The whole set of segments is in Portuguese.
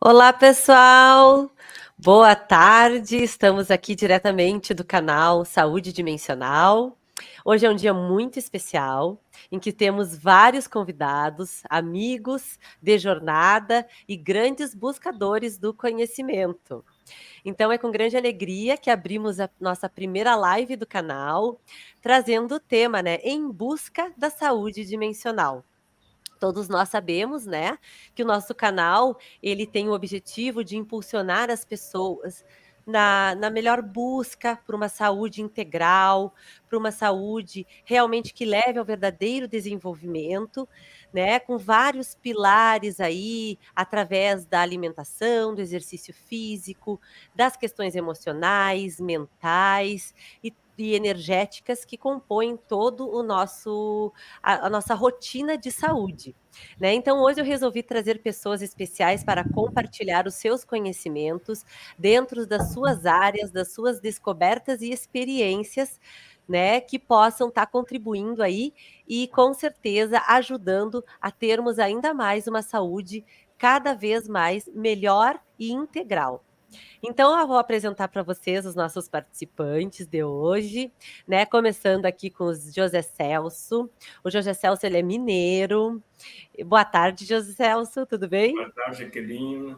Olá, pessoal! Boa tarde, estamos aqui diretamente do canal Saúde Dimensional. Hoje é um dia muito especial, em que temos vários convidados, amigos de jornada e grandes buscadores do conhecimento. Então, é com grande alegria que abrimos a nossa primeira live do canal, trazendo o tema, Em Busca da Saúde Dimensional. Todos nós sabemos, né, que o nosso canal, ele tem o objetivo de impulsionar as pessoas na melhor busca por uma saúde integral, por uma saúde realmente que leve ao verdadeiro desenvolvimento, né, com vários pilares aí, através da alimentação, do exercício físico, das questões emocionais, mentais e energéticas que compõem todo o nosso a nossa rotina de saúde, né. Então hoje eu resolvi trazer pessoas especiais para compartilhar os seus conhecimentos dentro das suas áreas, das suas descobertas e experiências, né, que possam estar contribuindo aí e com certeza ajudando a termos ainda mais uma saúde cada vez mais melhor e integral. Então, eu vou apresentar para vocês os nossos participantes de hoje, né? Começando aqui com o José Celso. O José Celso, ele é mineiro. Boa tarde, José Celso, tudo bem? Boa tarde, Jaqueline.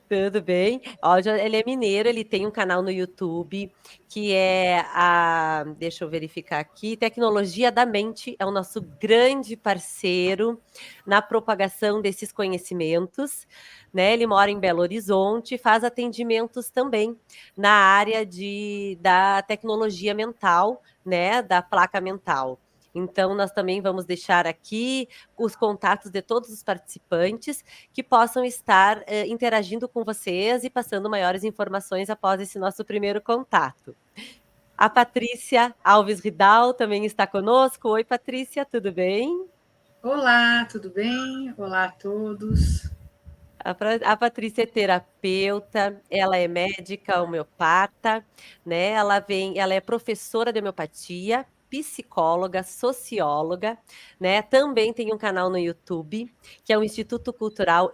Tudo bem? Ó, ele é mineiro, ele tem um canal no YouTube que é deixa eu verificar aqui, Tecnologia da Mente, é o nosso grande parceiro na propagação desses conhecimentos, né? Ele mora em Belo Horizonte, faz atendimentos também na área da tecnologia mental, né? Da placa mental. Então, nós também vamos deixar aqui os contatos de todos os participantes que possam estar interagindo com vocês e passando maiores informações após esse nosso primeiro contato. A Patrícia Alves Ridal também está conosco. Oi, Patrícia, tudo bem? Olá, tudo bem? Olá a todos. A Patrícia é terapeuta, ela é médica homeopata, né? Ela é professora de homeopatia, psicóloga, socióloga, né? Também tem um canal no YouTube, que é o Instituto Cultural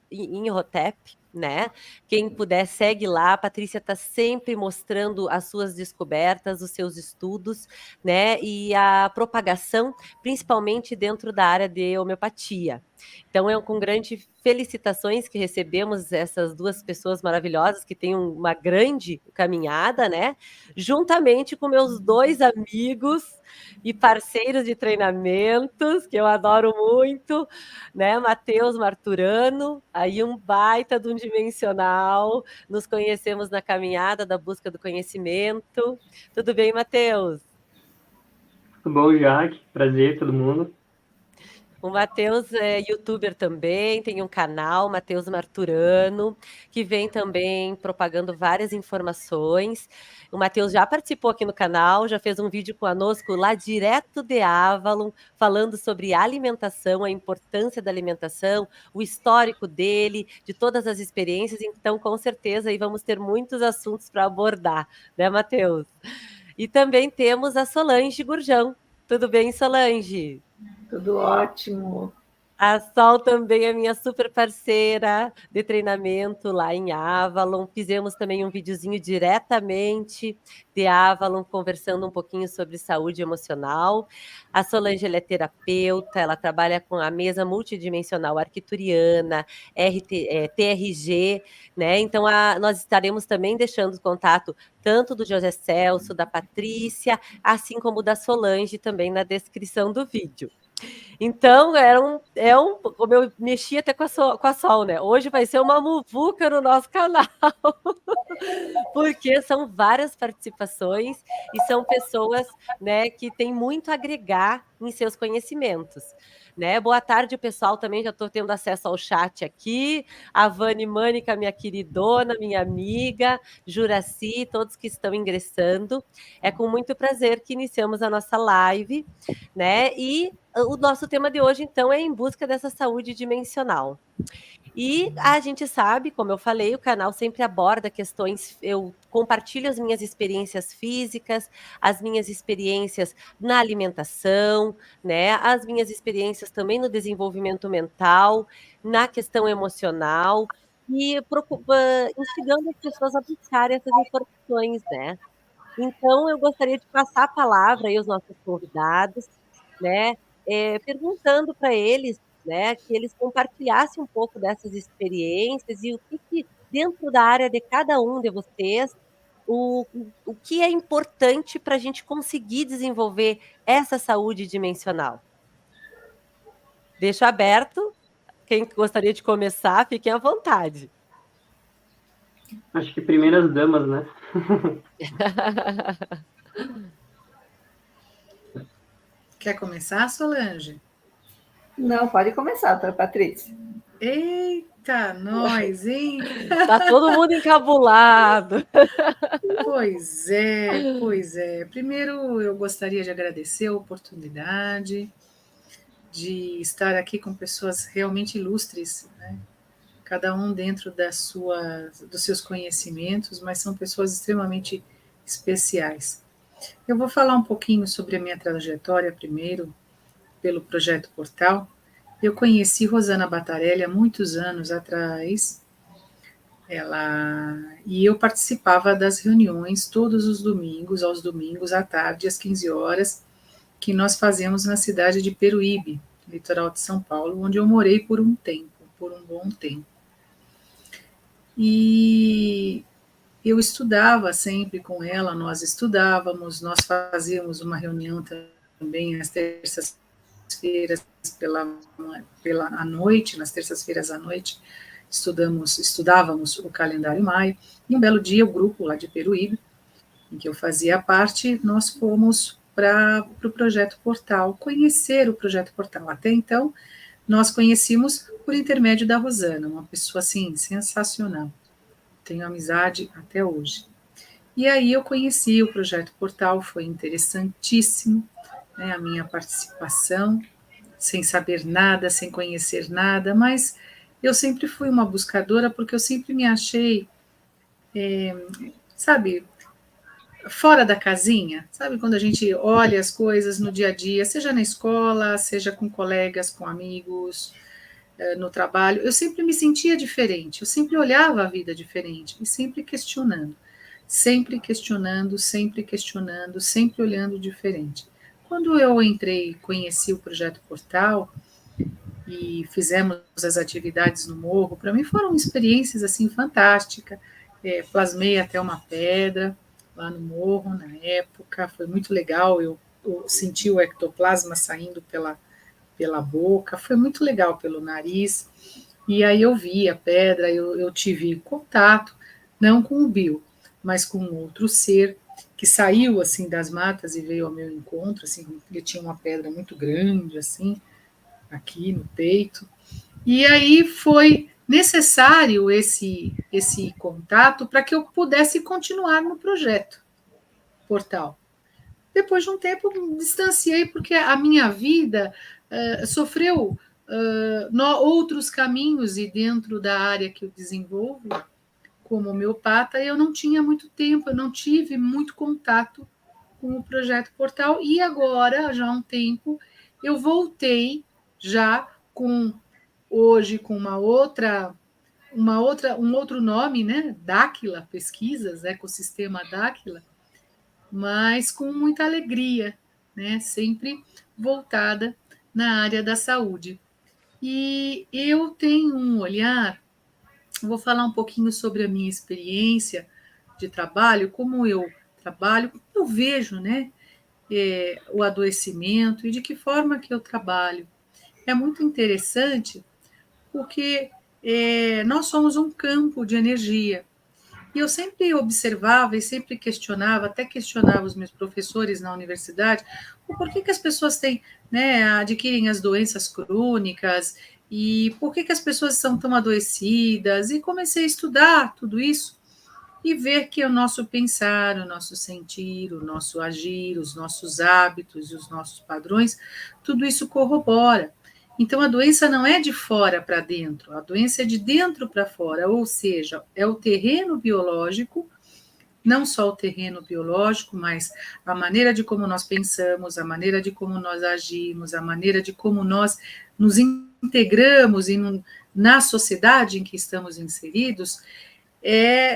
Inhotep, né? Quem puder, segue lá. A Patrícia está sempre mostrando as suas descobertas, os seus estudos, né? E a propagação, principalmente dentro da área de homeopatia. Então, é com grande felicitações que recebemos essas duas pessoas maravilhosas que têm uma grande caminhada, né? Juntamente com meus dois amigos e parceiros de treinamentos, que eu adoro muito, né? Matheus Marturano, aí um baita de um dimensional. Nos conhecemos na caminhada da busca do conhecimento. Tudo bem, Matheus? Tudo bom, Jaque? Prazer, todo mundo. O Matheus é youtuber também, tem um canal, Matheus Marturano, que vem também propagando várias informações. O Matheus já participou aqui no canal, já fez um vídeo conosco lá direto de Avalon, falando sobre alimentação, a importância da alimentação, o histórico dele, de todas as experiências. Então, com certeza, aí vamos ter muitos assuntos para abordar, né, Matheus? E também temos a Solange Gurjão. Tudo bem, Solange? Tudo ótimo. A Sol também é minha super parceira de treinamento lá em Avalon. Fizemos também um videozinho diretamente de Avalon, conversando um pouquinho sobre saúde emocional. A Solange, ela é terapeuta, ela trabalha com a mesa multidimensional arquituriana, TRG, né? Então, nós estaremos também deixando o contato tanto do José Celso, da Patrícia, assim como da Solange também na descrição do vídeo. Então, como eu mexi até com a Sol, né? Hoje vai ser uma muvuca no nosso canal, porque são várias participações e são pessoas, né, que têm muito a agregar em seus conhecimentos, né? Boa tarde, pessoal, também já estou tendo acesso ao chat aqui, a Vani Mânica, minha queridona, minha amiga, Juraci, todos que estão ingressando. É com muito prazer que iniciamos a nossa live, né? E o nosso tema de hoje, então, é em busca dessa saúde dimensional. E a gente sabe, como eu falei, o canal sempre aborda questões. Eu compartilho as minhas experiências físicas, as minhas experiências na alimentação, né? As minhas experiências também no desenvolvimento mental, na questão emocional. e instigando as pessoas a buscarem essas informações, né? Então, eu gostaria de passar a palavra aí aos nossos convidados, né, perguntando para eles, né, que eles compartilhassem um pouco dessas experiências e o que dentro da área de cada um de vocês, o que é importante para a gente conseguir desenvolver essa saúde dimensional. Deixo aberto, quem gostaria de começar, fiquem à vontade. Acho que primeiras damas, né? Quer começar, Solange? Não, pode começar, Patrícia. Eita, nós, hein? Tá todo mundo encabulado. Pois é, pois é. Primeiro, eu gostaria de agradecer a oportunidade de estar aqui com pessoas realmente ilustres, né? Cada um dentro dos seus conhecimentos, mas são pessoas extremamente especiais. Eu vou falar um pouquinho sobre a minha trajetória primeiro, pelo Projeto Portal. Eu conheci Rosana Batarelli há muitos anos atrás, e eu participava das reuniões todos os domingos, aos domingos à tarde, às 15 horas, que nós fazemos na cidade de Peruíbe, litoral de São Paulo, onde eu morei por um bom tempo. E eu estudava sempre com ela, nós estudávamos, nós fazíamos uma reunião também às terças-feiras pela noite, nas terças-feiras à noite, estudávamos o calendário maia, e um belo dia o grupo lá de Peruíbe, em que eu fazia parte, nós fomos para o Projeto Portal, conhecer o Projeto Portal. Até então, nós conhecíamos por intermédio da Rosana, uma pessoa assim, sensacional. Tenho amizade até hoje. E aí eu conheci o Projeto Portal, foi interessantíssimo, né, a minha participação, sem saber nada, sem conhecer nada, mas eu sempre fui uma buscadora porque eu sempre me achei, sabe, fora da casinha, sabe, quando a gente olha as coisas no dia a dia, seja na escola, seja com colegas, com amigos, no trabalho, eu sempre me sentia diferente, eu sempre olhava a vida diferente e sempre questionando, sempre questionando, sempre questionando, sempre olhando diferente. Quando eu entrei, conheci o Projeto Portal e fizemos as atividades no morro, para mim foram experiências assim fantásticas. Plasmei até uma pedra lá no morro na época, foi muito legal, eu senti o ectoplasma saindo pela boca, foi muito legal pelo nariz, e aí eu vi a pedra, eu tive contato, não com o Bill, mas com outro ser que saiu assim das matas e veio ao meu encontro, assim, ele tinha uma pedra muito grande, assim, aqui no peito, e aí foi necessário esse contato para que eu pudesse continuar no projeto Portal. Depois de um tempo, me distanciei, porque a minha vida sofreu outros caminhos, e dentro da área que eu desenvolvo, como homeopata, eu não tinha muito tempo, eu não tive muito contato com o Projeto Portal, e agora, já há um tempo, eu voltei já hoje com um outro nome, né? Dáquila Pesquisas, Ecossistema Dáquila, mas com muita alegria, né? Sempre voltada na área da saúde. E eu tenho um olhar, vou falar um pouquinho sobre a minha experiência de trabalho, como eu trabalho, como eu vejo, né? O adoecimento e de que forma que eu trabalho. É muito interessante porque nós somos um campo de energia. E eu sempre observava e sempre questionava, até questionava os meus professores na universidade, o porquê que as pessoas têm, né, adquirem as doenças crônicas e por que as pessoas são tão adoecidas. E comecei a estudar tudo isso e ver que o nosso pensar, o nosso sentir, o nosso agir, os nossos hábitos e os nossos padrões, tudo isso corrobora. Então, a doença não é de fora para dentro, a doença é de dentro para fora, ou seja, é o terreno biológico, não só o terreno biológico, mas a maneira de como nós pensamos, a maneira de como nós agimos, a maneira de como nós nos integramos na sociedade em que estamos inseridos,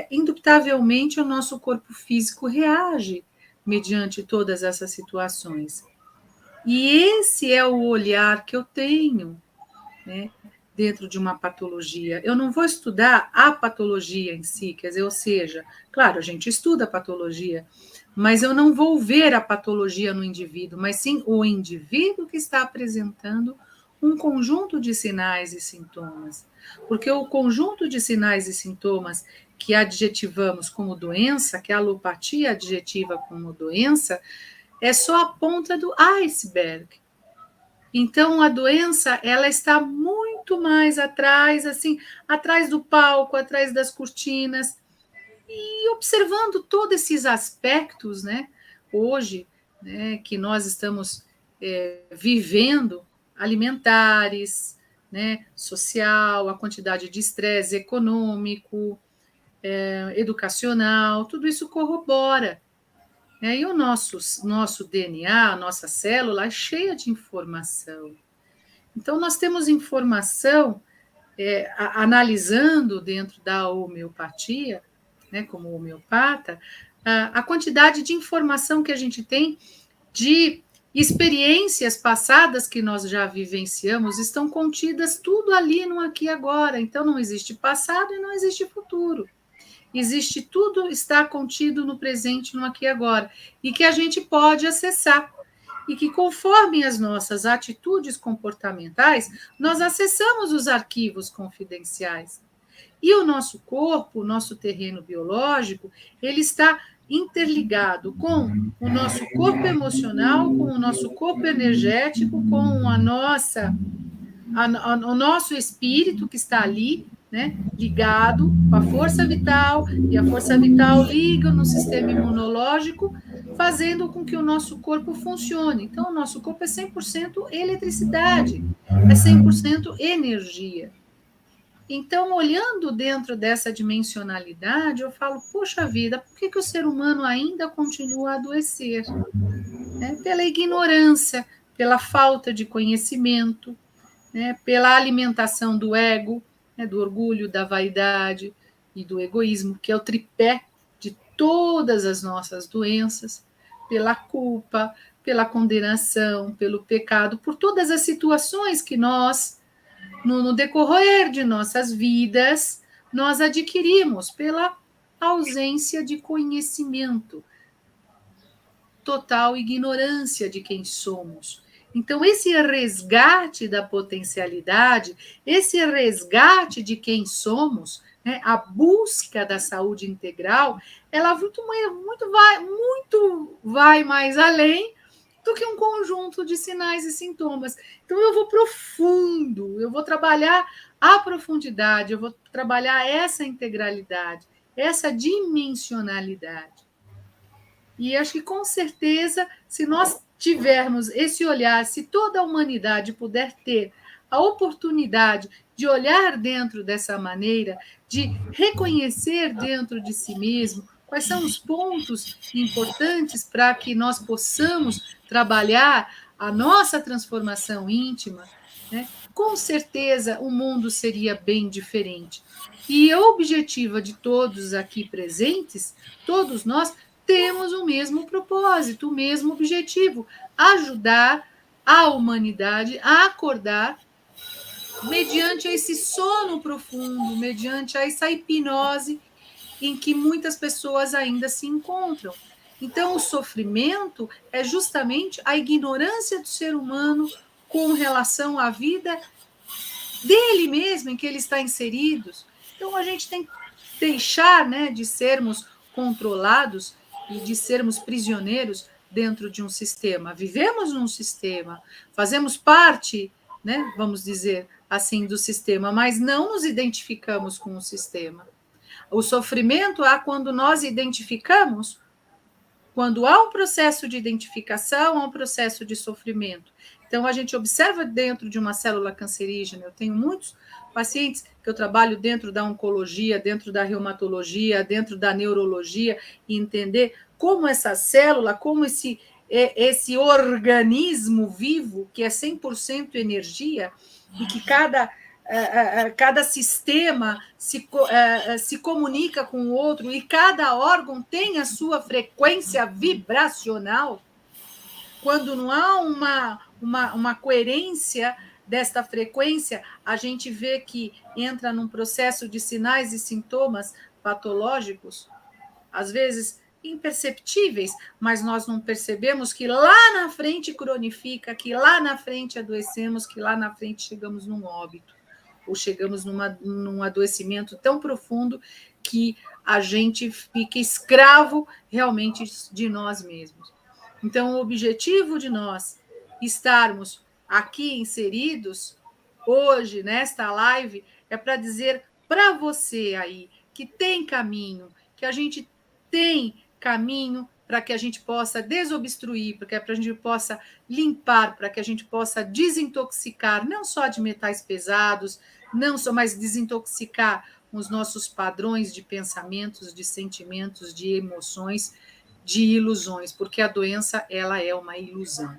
indubitavelmente o nosso corpo físico reage mediante todas essas situações. E esse é o olhar que eu tenho, né, dentro de uma patologia. Eu não vou estudar a patologia em si, quer dizer, ou seja, claro, a gente estuda a patologia, mas eu não vou ver a patologia no indivíduo, mas sim o indivíduo que está apresentando um conjunto de sinais e sintomas. Porque o conjunto de sinais e sintomas que adjetivamos como doença, que a alopatia adjetiva como doença, é só a ponta do iceberg. Então, a doença, ela está muito mais atrás, assim, atrás do palco, atrás das cortinas, e observando todos esses aspectos, né, hoje, né, que nós estamos vivendo, alimentares, né, social, a quantidade de estresse econômico, educacional, tudo isso corrobora. E o nosso DNA, a nossa célula, é cheia de informação. Então, nós temos informação, analisando dentro da homeopatia, né, como homeopata, a quantidade de informação que a gente tem de experiências passadas que nós já vivenciamos, estão contidas tudo ali no aqui e agora. Então, não existe passado e não existe futuro. Existe tudo, está contido no presente, no aqui e agora, e que a gente pode acessar. E que, conforme as nossas atitudes comportamentais, nós acessamos os arquivos confidenciais. E o nosso corpo, o nosso terreno biológico, ele está interligado com o nosso corpo emocional, com o nosso corpo energético, com o nosso espírito que está ali, né, ligado com a força vital, e a força vital liga no sistema imunológico, fazendo com que o nosso corpo funcione. Então, o nosso corpo é 100% eletricidade, é 100% energia. Então, olhando dentro dessa dimensionalidade, eu falo, poxa vida, por que o ser humano ainda continua a adoecer? Pela ignorância, pela falta de conhecimento, pela alimentação do ego, do orgulho, da vaidade e do egoísmo, que é o tripé de todas as nossas doenças, pela culpa, pela condenação, pelo pecado, por todas as situações que nós, no decorrer de nossas vidas, nós adquirimos pela ausência de conhecimento, total ignorância de quem somos. Então, esse resgate da potencialidade, esse resgate de quem somos, a busca da saúde integral, ela vai mais além do que um conjunto de sinais e sintomas. Então, eu vou profundo, eu vou trabalhar a profundidade, eu vou trabalhar essa integralidade, essa dimensionalidade. E acho que, com certeza, se nós tivermos esse olhar, se toda a humanidade puder ter a oportunidade de olhar dentro dessa maneira, de reconhecer dentro de si mesmo quais são os pontos importantes para que nós possamos trabalhar a nossa transformação íntima, com certeza o mundo seria bem diferente. E o objetivo de todos aqui presentes, todos nós, temos o mesmo propósito, o mesmo objetivo: ajudar a humanidade a acordar mediante esse sono profundo, mediante essa hipnose em que muitas pessoas ainda se encontram. Então, o sofrimento é justamente a ignorância do ser humano com relação à vida dele mesmo, em que ele está inserido. Então, a gente tem que deixar, de sermos controlados e de sermos prisioneiros dentro de um sistema. Vivemos num sistema, fazemos parte, vamos dizer assim, do sistema, mas não nos identificamos com o sistema. O sofrimento há quando nós identificamos, quando há um processo de identificação, há um processo de sofrimento. Então, a gente observa dentro de uma célula cancerígena, eu tenho muitos pacientes que eu trabalho dentro da oncologia, dentro da reumatologia, dentro da neurologia, e entender como essa célula, como esse organismo vivo, que é 100% energia, e que cada cada sistema se comunica com o outro e cada órgão tem a sua frequência vibracional, quando não há uma coerência desta frequência, a gente vê que entra num processo de sinais e sintomas patológicos, às vezes imperceptíveis, mas nós não percebemos que lá na frente cronifica, que lá na frente adoecemos, que lá na frente chegamos num óbito, ou chegamos num adoecimento tão profundo que a gente fica escravo realmente de nós mesmos. Então, o objetivo de nós estarmos aqui inseridos hoje, nesta live, é para dizer para você aí que tem caminho, que a gente tem caminho para que a gente possa desobstruir, para que a gente possa limpar, para que a gente possa desintoxicar, não só de metais pesados, não só, mas desintoxicar os nossos padrões de pensamentos, de sentimentos, de emoções, de ilusões, porque a doença ela é uma ilusão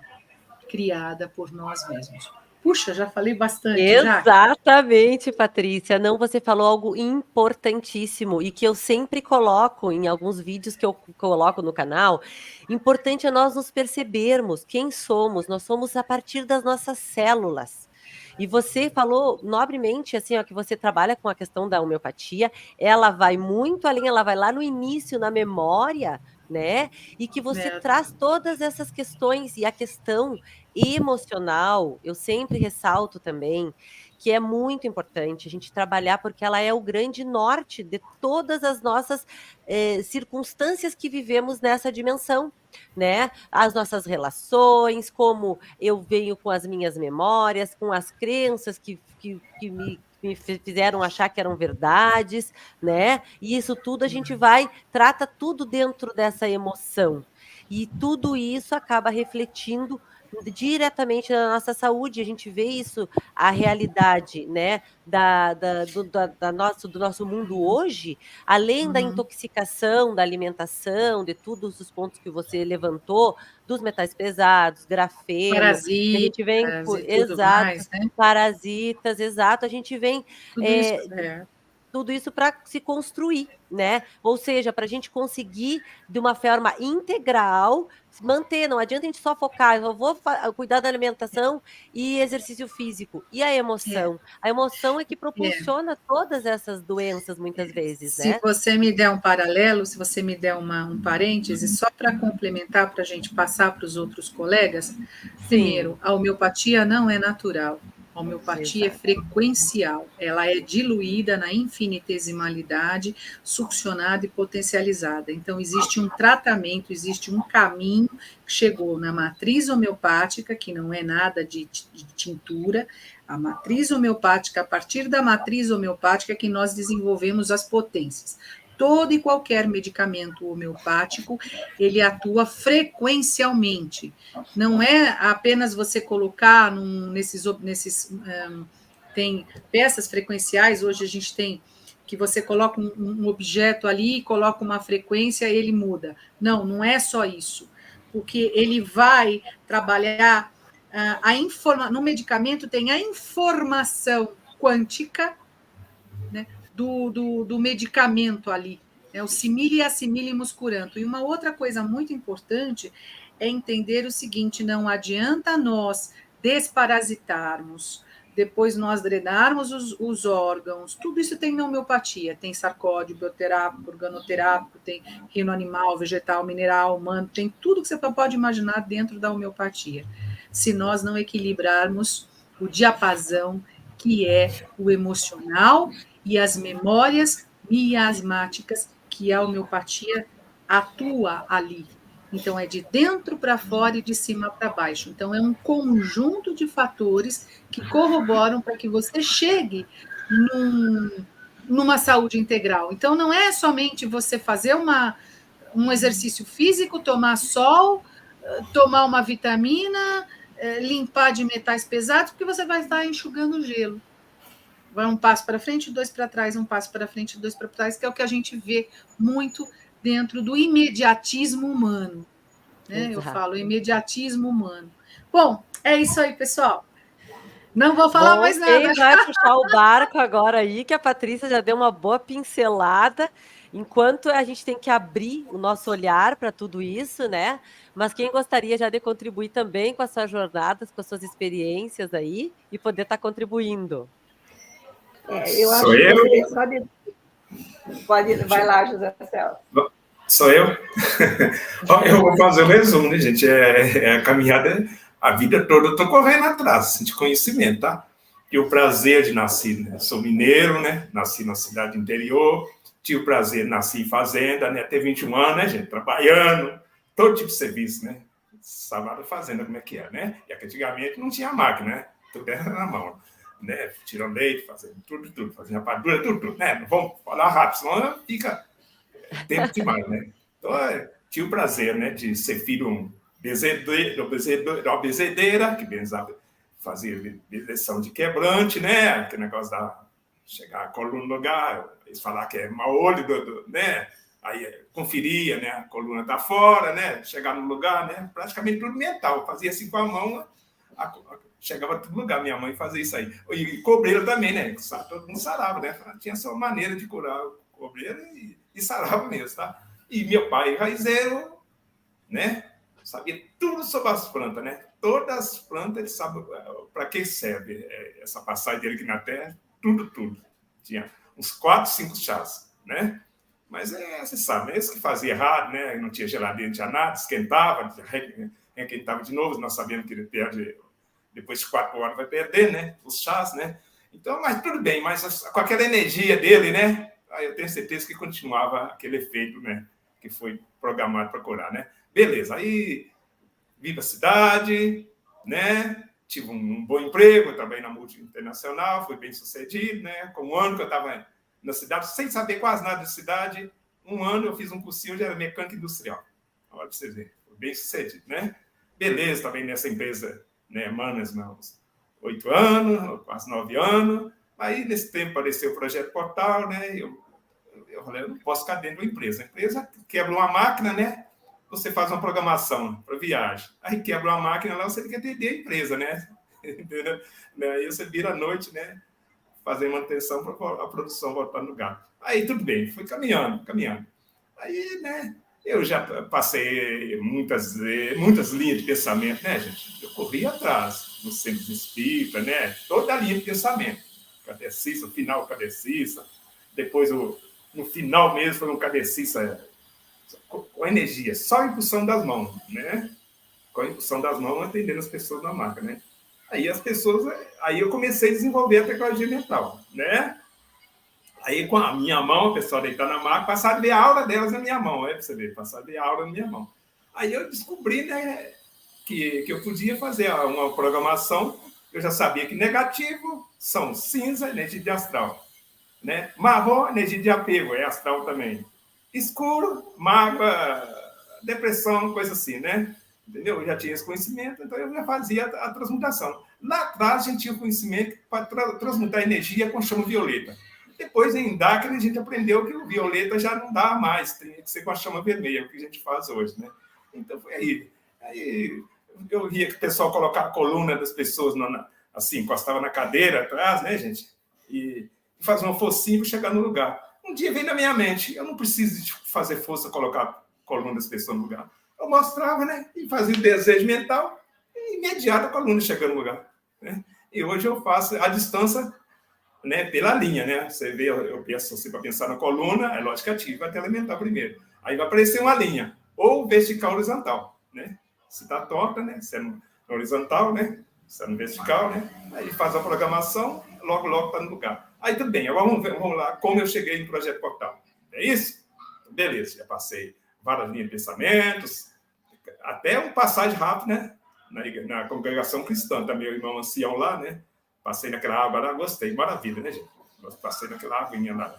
criada por nós mesmos. Puxa, já falei bastante. Exatamente, Patrícia. Não, você falou algo importantíssimo e que eu sempre coloco em alguns vídeos que eu coloco no canal. Importante é nós nos percebermos quem somos. Nós somos a partir das nossas células. E você falou nobremente assim, ó, que você trabalha com a questão da homeopatia. Ela vai muito além, ela vai lá no início, na memória, né? E que você traz todas essas questões e a questão emocional, eu sempre ressalto também que é muito importante a gente trabalhar, porque ela é o grande norte de todas as nossas circunstâncias que vivemos nessa dimensão, né? As nossas relações, como eu venho com as minhas memórias, com as crenças que me fizeram achar que eram verdades, né? E isso tudo a gente trata tudo dentro dessa emoção. E tudo isso acaba refletindo diretamente na nossa saúde. A gente vê isso, a realidade, né, do nosso mundo hoje, além da intoxicação, da alimentação, de todos os pontos que você levantou, dos metais pesados, grafeno, parasitas, a gente vem exato, mais, né? Parasitas, exato, a gente vem tudo isso para se construir, né? Ou seja, para a gente conseguir, de uma forma integral, manter. Não adianta a gente só focar, eu vou cuidar da alimentação e exercício físico. E a emoção? A emoção é que propulsiona todas essas doenças, muitas vezes, né? Se você me der um paralelo, se você me der um parêntese, só para complementar, para a gente passar para os outros colegas, primeiro, a homeopatia não é natural. A homeopatia é frequencial, ela é diluída na infinitesimalidade, succionada e potencializada. Então, existe um tratamento, existe um caminho que chegou na matriz homeopática, que não é nada de tintura, a matriz homeopática, a partir da matriz homeopática que nós desenvolvemos as potências. Todo e qualquer medicamento homeopático, ele atua frequencialmente. Não é apenas você colocar tem peças frequenciais, hoje a gente tem que você coloca um objeto ali e coloca uma frequência e ele muda. Não, não é só isso. Porque ele vai trabalhar no medicamento tem a informação quântica, né, do medicamento ali, né, o simile assimilis curanto. E uma outra coisa muito importante é entender o seguinte: não adianta nós desparasitarmos, depois nós drenarmos os órgãos, tudo isso tem na homeopatia, tem sarcóide, bioterápico, organoterápico, tem reino animal, vegetal, mineral, humano, tem tudo que você pode imaginar dentro da homeopatia, se nós não equilibrarmos o diapasão, que é o emocional e as memórias miasmáticas, que a homeopatia atua ali. Então, é de dentro para fora e de cima para baixo. Então, é um conjunto de fatores que corroboram para que você chegue numa saúde integral. Então, não é somente você fazer um exercício físico, tomar sol, tomar uma vitamina, limpar de metais pesados, porque você vai estar enxugando gelo. Vai um passo para frente, dois para trás, um passo para frente, dois para trás, que é o que a gente vê muito dentro do imediatismo humano. Né? Eu falo imediatismo humano. Bom, é isso aí, pessoal. Não vou falar mais nada. Quem vai puxar o barco agora aí, que a Patrícia já deu uma boa pincelada, enquanto a gente tem que abrir o nosso olhar para tudo isso, né? Mas quem gostaria já de contribuir também com as suas jornadas, com as suas experiências aí, e poder estar contribuindo? Eu acho Sou que eu? gostaria só de... Vai lá, José Celso. Sou eu? Ó, eu vou fazer o resumo, né, gente? É a caminhada, a vida toda eu tô correndo atrás assim, de conhecimento, tá? E o prazer de nascer, né? Sou mineiro, né? Nasci na cidade interior, tive o prazer, nasci em fazenda, né? Até 21 anos, né, gente? Trabalhando, todo tipo de serviço, né? Sabe fazenda como é que é, né? E antigamente não tinha máquina, né? Tudo era na mão, né? Tirando leite, fazendo tudo, fazendo rapadura, tudo, né? Não vamos falar rápido, senão fica tempo demais, né? Então, tive o prazer, né, de ser filho de uma bezedeira, que fazia bezeção de quebrante, né? Aquele negócio da chegar a coluna no lugar, eles falaram que é mau olho, né? Aí conferia, né? A coluna tá fora, né? Chegar no lugar, né? Praticamente tudo mental. Fazia assim com a mão, chegava a todo lugar. Minha mãe fazia isso aí. E cobreira também, né? Todo mundo sarava, né? Tinha sua maneira de curar o cobreira e sarava mesmo, tá? E meu pai, raizeiro, né? Sabia tudo sobre as plantas, né? Todas as plantas, ele sabe para que serve essa passagem dele aqui na Terra, tudo. Tinha uns 4, 5 chás, né? Mas você sabe, esse que fazia errado, né? Não tinha geladeira, não tinha nada, esquentava, requentava de novo, nós sabemos que ele perde, depois de 4 horas vai perder, né? Os chás, né? Então, mas tudo bem, mas com aquela energia dele, né? Aí eu tenho certeza que continuava aquele efeito, né? Que foi programado para curar, né? Beleza, aí viva a cidade, né? Tive um bom emprego, trabalhei na multinacional, fui bem sucedido, né? Com um ano que eu estava na cidade, sem saber quase nada de cidade, um ano eu fiz um cursinho, eu já era mecânico industrial. Olha para você ver, fui bem sucedido, né? Beleza, também nessa empresa, né? Manas, uns 8 anos, quase 9 anos. Aí, nesse tempo, apareceu o Projeto Portal, né? Eu falei, eu não posso ficar dentro da empresa. A empresa quebra uma máquina, né? Você faz uma programação para viagem. Aí quebra uma máquina lá, você tem que atender a empresa, né? Entendeu? Aí você vira à noite, né? Fazer manutenção para a produção voltar no lugar. Aí tudo bem, fui caminhando. Aí, né? Eu já passei muitas linhas de pensamento, né, gente? Eu corri atrás, no centro de espírita, né? Toda a linha de pensamento. Cadecista, final cadecista. Depois, no final mesmo, foi um cadecista com energia, só a impulsão das mãos, né? Com a impulsão das mãos, atendendo as pessoas na marca, né? Aí eu comecei a desenvolver a tecnologia mental, né? Aí com a minha mão, o pessoal deitar na maca, passar a ver a aura delas na minha mão, para você ver, passar a ver a aura na minha mão. Aí eu descobri, né, que eu podia fazer uma programação. Eu já sabia que negativo são cinza, energia de astral, né? Marrom, energia de apego, é astral também. Escuro, mágoa, depressão, coisa assim, né? Entendeu? Eu já tinha esse conhecimento, então eu já fazia a transmutação. Lá atrás, a gente tinha o conhecimento para transmutar energia com chama violeta. Depois, em Dakar, a gente aprendeu que o violeta já não dá mais, tem que ser com a chama vermelha, o que a gente faz hoje, né? Então, foi aí. Aí eu via que o pessoal colocava a coluna das pessoas, assim, encostava na cadeira atrás, né, gente? E fazia uma forcinha para chegar no lugar. Um dia veio na minha mente, eu não preciso de fazer força colocar a coluna das pessoas no lugar. Eu mostrava, né? E fazia o desejo mental, e imediato a coluna chegando no lugar, né? E hoje eu faço a distância, né, pela linha, né? Você vê, eu penso assim, para pensar na coluna, é lógica ativa, até elementar primeiro. Aí vai aparecer uma linha, ou vertical ou horizontal, né? Se está torta, né? Se é no horizontal, né? Se é no vertical, né? Aí faz a programação, logo está no lugar. Aí tudo bem, agora vamos lá, como eu cheguei no Projeto Portal. É isso? Beleza, já passei várias linhas de pensamentos, até um passagem rápido, né? Na congregação cristã, tá meu irmão ancião lá, né? Passei naquela água lá, gostei, maravilha, né, gente? Passei naquela aguinha lá.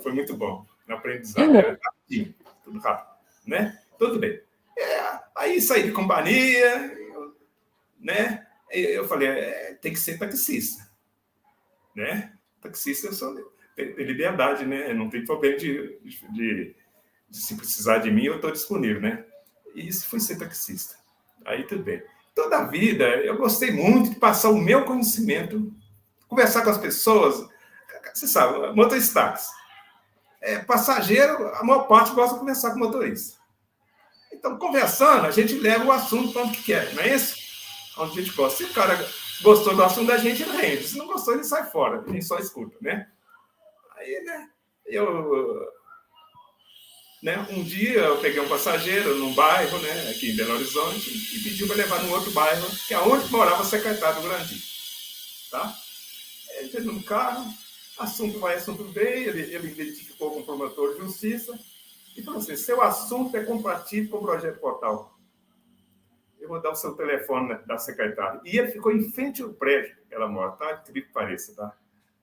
Foi muito bom, no aprendizado. Era rapidinho, tudo rápido, né? Tudo bem. Aí saí de companhia, né? Eu falei, tem que ser taxista, né? Taxista eu sou tem liberdade, né? Não tem problema de se precisar de mim, eu estou disponível, né? E isso foi ser taxista. Aí tudo bem. toda a vida, eu gostei muito de passar o meu conhecimento, conversar com as pessoas. Você sabe, motoristas. Passageiro, a maior parte gosta de conversar com o motorista. Então, conversando, a gente leva o assunto para onde quer, não é isso? Onde a gente gosta. Se o cara gostou do assunto da gente, ele rende. Se não gostou, ele sai fora, a gente só escuta, né? Aí, né, um dia eu peguei um passageiro num bairro, né, aqui em Belo Horizonte, e pediu para levar num outro bairro, que é onde morava o secretário do Grandi. Tá? Ele fez no carro, assunto vai, assunto veio, ele identificou com o promotor de justiça e falou assim: seu assunto é compatível com o projeto Portal. Eu vou dar o seu telefone da secretária. E ele ficou em frente ao prédio que ela mora, tá? Que pareça, tá?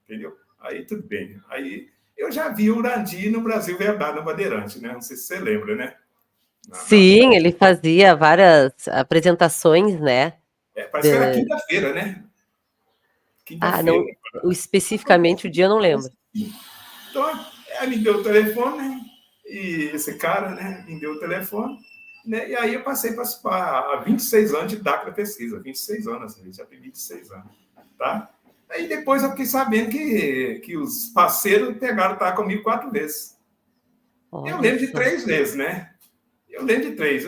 Entendeu? Aí tudo bem. Aí eu já vi o Urandi no Brasil Verdade, no Bandeirante, né? Não sei se você lembra, né? Sim, ele fazia várias apresentações, né? Parece que era quinta-feira, né? Não, especificamente o dia eu não lembro. Então, ela me deu o telefone, né? E esse cara, né, me deu o telefone, né? E aí eu passei a participar há 26 anos de DACRA Pesquisa, 26 anos, já tem 26 anos, tá? Aí depois eu fiquei sabendo que os parceiros pegaram estar comigo 4 vezes. Olha, eu lembro de 3 vezes, né? Eu lembro de 3,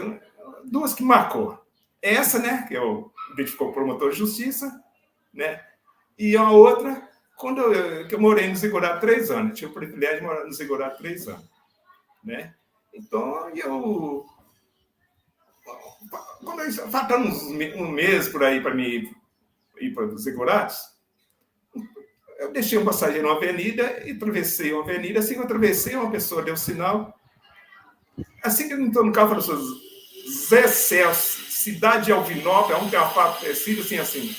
2 que marcou. Essa, né, que eu identificou o promotor de justiça, né? E a outra, que eu morei no Zigurate 3 anos. Tive o privilégio de morar no Zigurate 3 anos. Né? Então, faltando um mês por aí para mim ir para os Zigurates, eu deixei um passageiro numa avenida e atravessei uma avenida. Assim que eu atravessei, uma pessoa deu sinal. Assim que eu entrou no carro, falou assim: Zé Celso, cidade de Alvinópolis, onde tem uma fábrica de tecido, assim.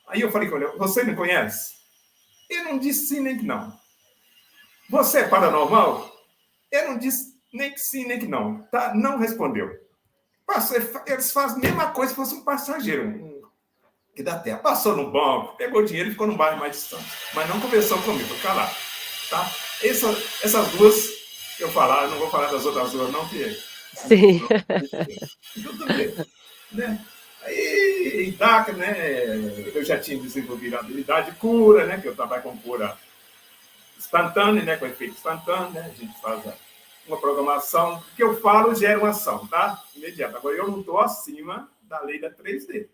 Aí eu falei com ele: você me conhece? Ele não disse sim nem que não. Você é paranormal? Ele não disse nem que sim, nem que não. Tá? Não respondeu. Eles fazem a mesma coisa se fosse um passageiro que da Terra. Passou no banco, pegou dinheiro e ficou num bairro mais distante. Mas não conversou comigo, foi calado. Tá? Essas duas que eu falar, eu não vou falar das outras duas, não, que... Sim. Tudo bem. Né? Aí, em DACA, né, eu já tinha desenvolvido a habilidade de cura, né, que eu trabalho com cura instantânea, né, com efeito instantâneo, né, a gente faz uma programação, o que eu falo gera uma ação, tá? Imediata. Agora, eu não estou acima da lei da 3D.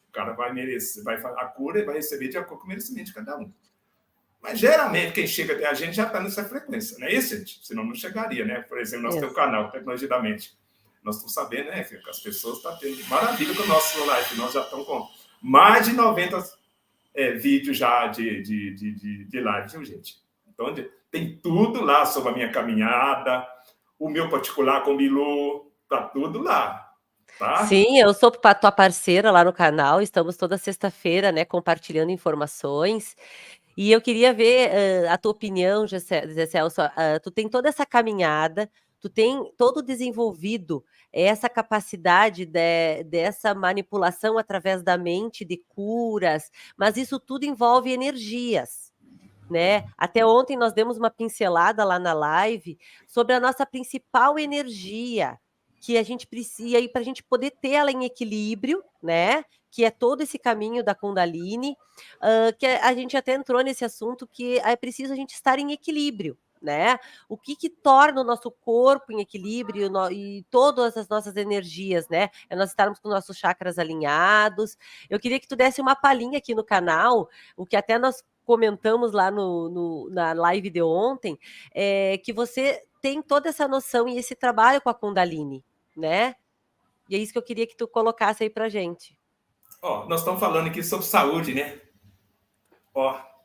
O cara vai merecer, vai fazer a cura e vai receber de acordo com o merecimento de cada um. Mas, geralmente, quem chega até a gente já está nessa frequência, não é isso, gente? Senão não chegaria, né? Por exemplo, nós temos o canal Tecnologia da Mente. Nós estamos sabendo, né, que as pessoas estão tendo maravilha com o nosso live. Nós já estamos com mais de 90 vídeos já de live, viu, gente? Então, tem tudo lá sobre a minha caminhada, o meu particular com o Bilu, tá tudo lá, tá? Sim, eu sou tua parceira lá no canal, estamos toda sexta-feira, né, compartilhando informações. E eu queria ver a tua opinião, Zé Celso. Tu tem toda essa caminhada, tu tem todo desenvolvido essa capacidade dessa manipulação através da mente, de curas, mas isso tudo envolve energias. Né? Até ontem nós demos uma pincelada lá na live sobre a nossa principal energia, que a gente precisa aí para a gente poder ter ela em equilíbrio, né? Que é todo esse caminho da Kundalini, que a gente até entrou nesse assunto que é preciso a gente estar em equilíbrio. Né? O que torna o nosso corpo em equilíbrio e todas as nossas energias, né? É nós estarmos com nossos chakras alinhados. Eu queria que tu desse uma palhinha aqui no canal, o que até nós comentamos lá na live de ontem, que você tem toda essa noção e esse trabalho com a Kundalini, né? E é isso que eu queria que tu colocasse aí pra gente. Nós estamos falando aqui sobre saúde, né?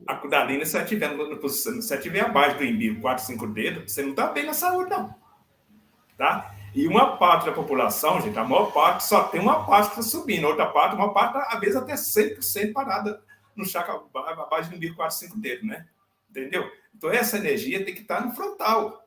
A Kundalini, se você estiver abaixo do umbigo, 4, 5 dedos, você não está bem na saúde, não. Tá? E uma parte da população, gente, a maior parte, só tem uma parte que está subindo, outra parte, uma parte, às vezes até 100% parada no chakra abaixo do umbigo, 4, 5 dedos, né? Entendeu? Então, essa energia tem que estar no frontal.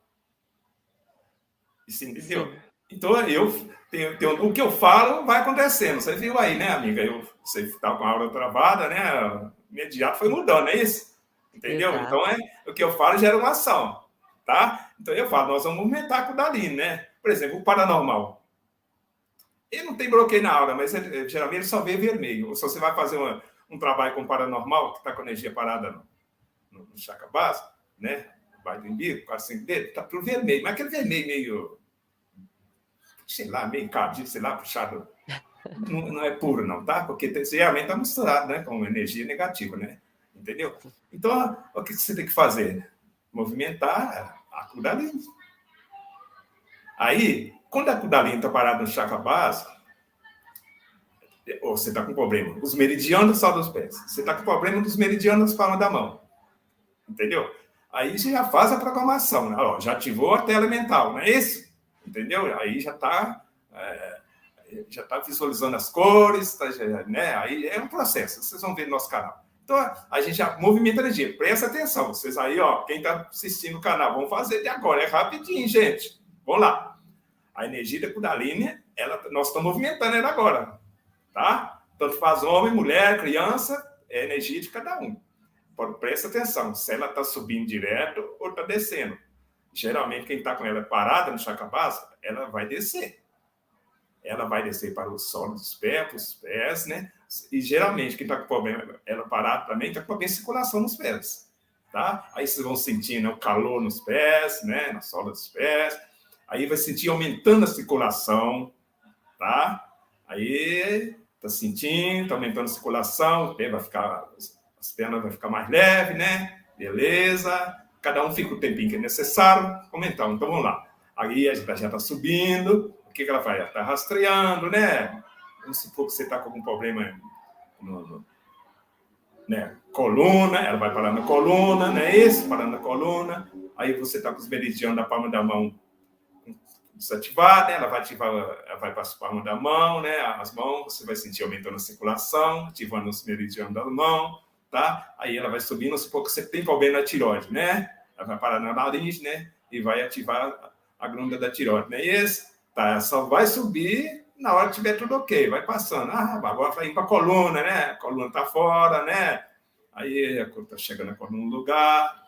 Isso, entendeu? Sim. Então, o que eu falo vai acontecendo. Você viu aí, né, amiga? Você está com a aura travada, né? Imediato foi mudando, é isso? Entendeu? Exato. Então, o que eu falo gera uma ação, tá? Então, eu falo, nós vamos movimentar com o Kundalini, né? Por exemplo, o paranormal. Ele não tem bloqueio na aura, mas geralmente ele só vê vermelho. Ou se você vai fazer um trabalho com paranormal, que está com energia parada no chakra básico, né? Vai do umbigo, 4-5 dedos, está tudo vermelho. Mas aquele vermelho meio, sei lá, meio encardido, sei lá, puxado. Não é puro, não, tá? Porque geralmente está misturado, né? Com energia negativa, né? Entendeu? Então, o que você tem que fazer? Movimentar a Kundalini. Aí, quando a Kundalini está parada no chakra básico, ou você está com problema, os meridianos da sola dos pés, você está com problema dos meridianos das palmas da mão, entendeu? Aí você já faz a programação, né? Ó, já ativou a tela mental, não é isso? Entendeu? Aí já está visualizando as cores, né? Aí é um processo, vocês vão ver no nosso canal. Então, a gente já movimenta a energia. Presta atenção, vocês aí, ó, quem está assistindo o canal, vamos fazer de agora, é rapidinho, gente. Vamos lá. A energia da Kundalini, nós estamos movimentando ela agora, tá? Tanto faz homem, mulher, criança, é a energia de cada um. Presta atenção, se ela está subindo direto ou está descendo. Geralmente, quem está com ela parada no chakra básico, ela vai descer. Ela vai descer para o solo dos pés, os pés, né? E geralmente, quem está com problema, ela parada também, está com problema de circulação nos pés, tá? Aí vocês vão sentindo, né, o calor nos pés, né? Na sola dos pés. Aí vai sentir aumentando a circulação, tá? Aí tá sentindo, tá aumentando a circulação, o pé vai ficar, as pernas vão ficar mais leves, né? Beleza. Cada um fica o tempinho que é necessário. Aumentar. Então vamos lá. Aí a gente já tá subindo. O que ela vai? Ela tá rastreando, né? Vamos supor que você tá com algum problema né? Coluna, ela vai parar na coluna, né? Isso, parando na coluna. Aí você tá com os meridianos da palma da mão desativada, né? Ela vai ativar, ela vai para as palmas da mão, né? As mãos, você vai sentir aumentando a circulação, ativando os meridianos da mão, tá? Aí ela vai subindo, supor que você tem problema na tireoide, né? Ela vai parar na laringe, né? E vai ativar a glândula da tireoide, né? Isso, tá? Ela só vai subir na hora que tiver tudo ok, vai passando. Agora vai ir para a coluna, né? A coluna tá fora, né? Aí tá chegando a coluna no lugar,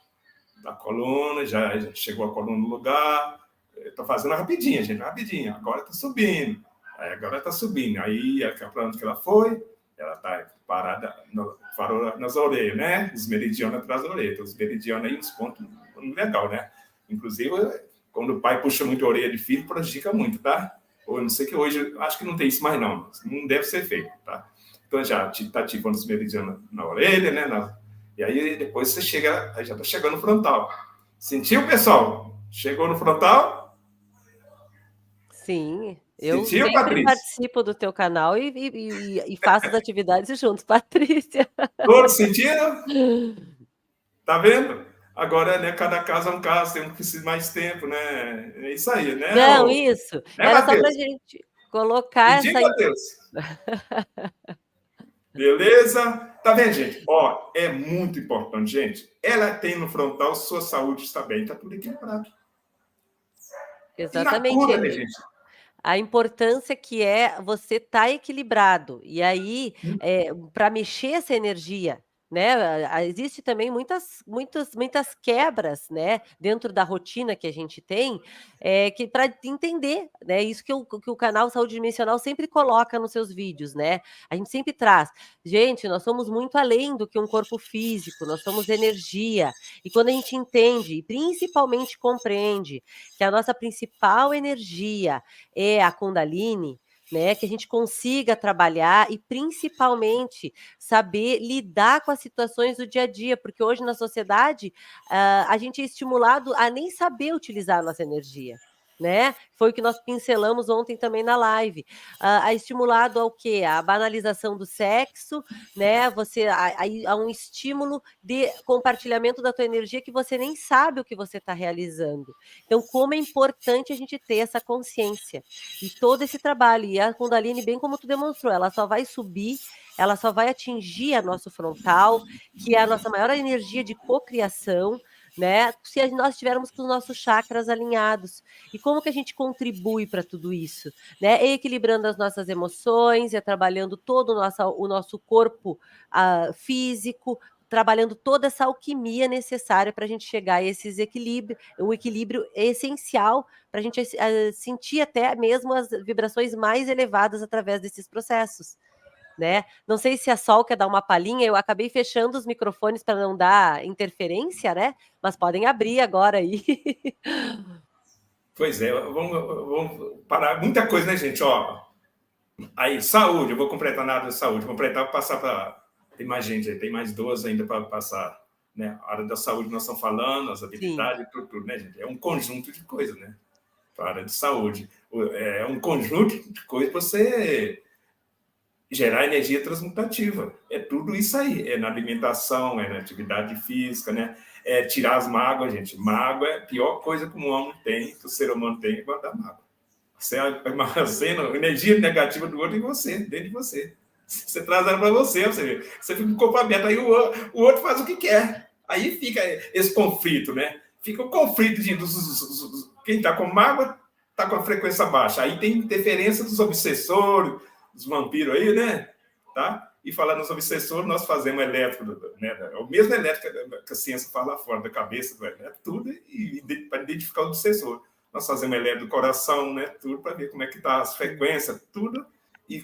da coluna, já chegou a coluna no lugar. Estou fazendo rapidinho, gente, rapidinho. Agora está subindo. Agora está subindo. Aí, para onde que ela foi? Ela está parada nas orelhas, né? Os meridianos atrás da orelha. Os meridianos aí, uns pontos legal, né? Inclusive, quando o pai puxa muito a orelha de filho, prejudica muito, tá? Ou não sei que hoje, acho que não tem isso mais não. Não deve ser feito, tá? Então, já está ativando os meridianos na orelha, né? E aí, depois você chega, aí já está chegando no frontal. Sentiu, pessoal? Chegou no frontal? Sim, eu Sentiu, sempre Patrícia? participo do teu canal e faço as atividades juntos, Patrícia. Todos sentiram? Tá vendo? Agora, né, cada caso é um caso, tem um que precisa mais tempo, né? É isso aí, né? Não, isso. Né, Era só Matheus? para a gente colocar Sentiu, essa. Matheus? Beleza? Tá vendo, gente? Ó, é muito importante, gente. Ela tem no frontal, sua saúde está bem, tá tudo equilibrado. E na Exatamente. cura, né, gente? A importância que é você estar equilibrado. E aí, para mexer essa energia, né? Existe também muitas quebras, né? Dentro da rotina que a gente tem, que para entender, né? Isso que o canal Saúde Dimensional sempre coloca nos seus vídeos, né? A gente sempre traz. Gente, nós somos muito além do que um corpo físico, nós somos energia. E quando a gente entende, e principalmente compreende, que a nossa principal energia é a Kundalini, né, que a gente consiga trabalhar e principalmente saber lidar com as situações do dia a dia, porque hoje na sociedade a gente é estimulado a nem saber utilizar a nossa energia. Né? Foi o que nós pincelamos ontem também na live. Estimulado ao quê? A banalização do sexo, né? Você há um estímulo de compartilhamento da tua energia que você nem sabe o que você está realizando. Então, como é importante a gente ter essa consciência e todo esse trabalho. E a Kundalini, bem como tu demonstrou, ela só vai subir, ela só vai atingir a nosso frontal, que é a nossa maior energia de cocriação, né? Se nós estivermos com os nossos chakras alinhados. E como que a gente contribui para tudo isso? Né? Equilibrando as nossas emoções, trabalhando todo o nosso corpo físico, trabalhando toda essa alquimia necessária para a gente chegar a esses equilíbrios, o equilíbrio é essencial para a gente sentir até mesmo as vibrações mais elevadas através desses processos, né? Não sei se a Sol quer dar uma palhinha, eu acabei fechando os microfones para não dar interferência, né? Mas podem abrir agora aí. Pois é, vamos parar. Muita coisa, né, gente? Ó, aí, saúde, eu vou completar nada de saúde, vou completar, passar para... Tem mais gente aí, tem mais 2 ainda para passar, né? A área da saúde nós estamos falando, as habilidades, tudo, né, gente? É um conjunto de coisas, né? Para a área de saúde. É um conjunto de coisas para você gerar energia transmutativa. É tudo isso aí. É na alimentação, é na atividade física, né? É tirar as mágoas, gente. Mágoa é a pior coisa que um homem tem, que o ser humano tem, é guardar mágoa. Você armazena energia negativa do outro em você, dentro de você. Você traz ela para você fica com o corpo aberto, aí o outro faz o que quer. Aí fica esse conflito, né? Fica o conflito de quem está com mágoa está com a frequência baixa. Aí tem interferência dos obsessores, dos vampiros aí, né? Tá? E falando nos obsessores, nós fazemos elétrico, né? O mesmo elétrico que a ciência fala lá fora da cabeça do elétrico, tudo, e para identificar o obsessor. Nós fazemos elétrico do coração, né? Tudo para ver como é que está as frequências, tudo. E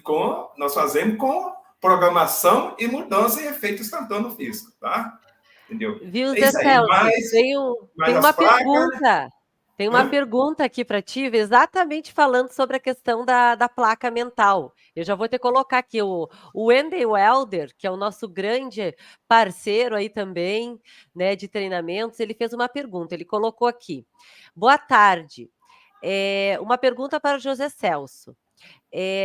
nós fazemos com programação e mudança e efeito instantâneo físico, tá? Entendeu? Viu, É Zé isso aí. Celso? Tem uma pergunta. Tem uma Hã? pergunta aqui para ti, exatamente falando sobre a questão da placa mental. Eu já vou te colocar aqui o Wendell Welder, que é o nosso grande parceiro aí também, né, de treinamentos. Ele fez uma pergunta. Ele colocou aqui: boa tarde. Uma pergunta para o José Celso.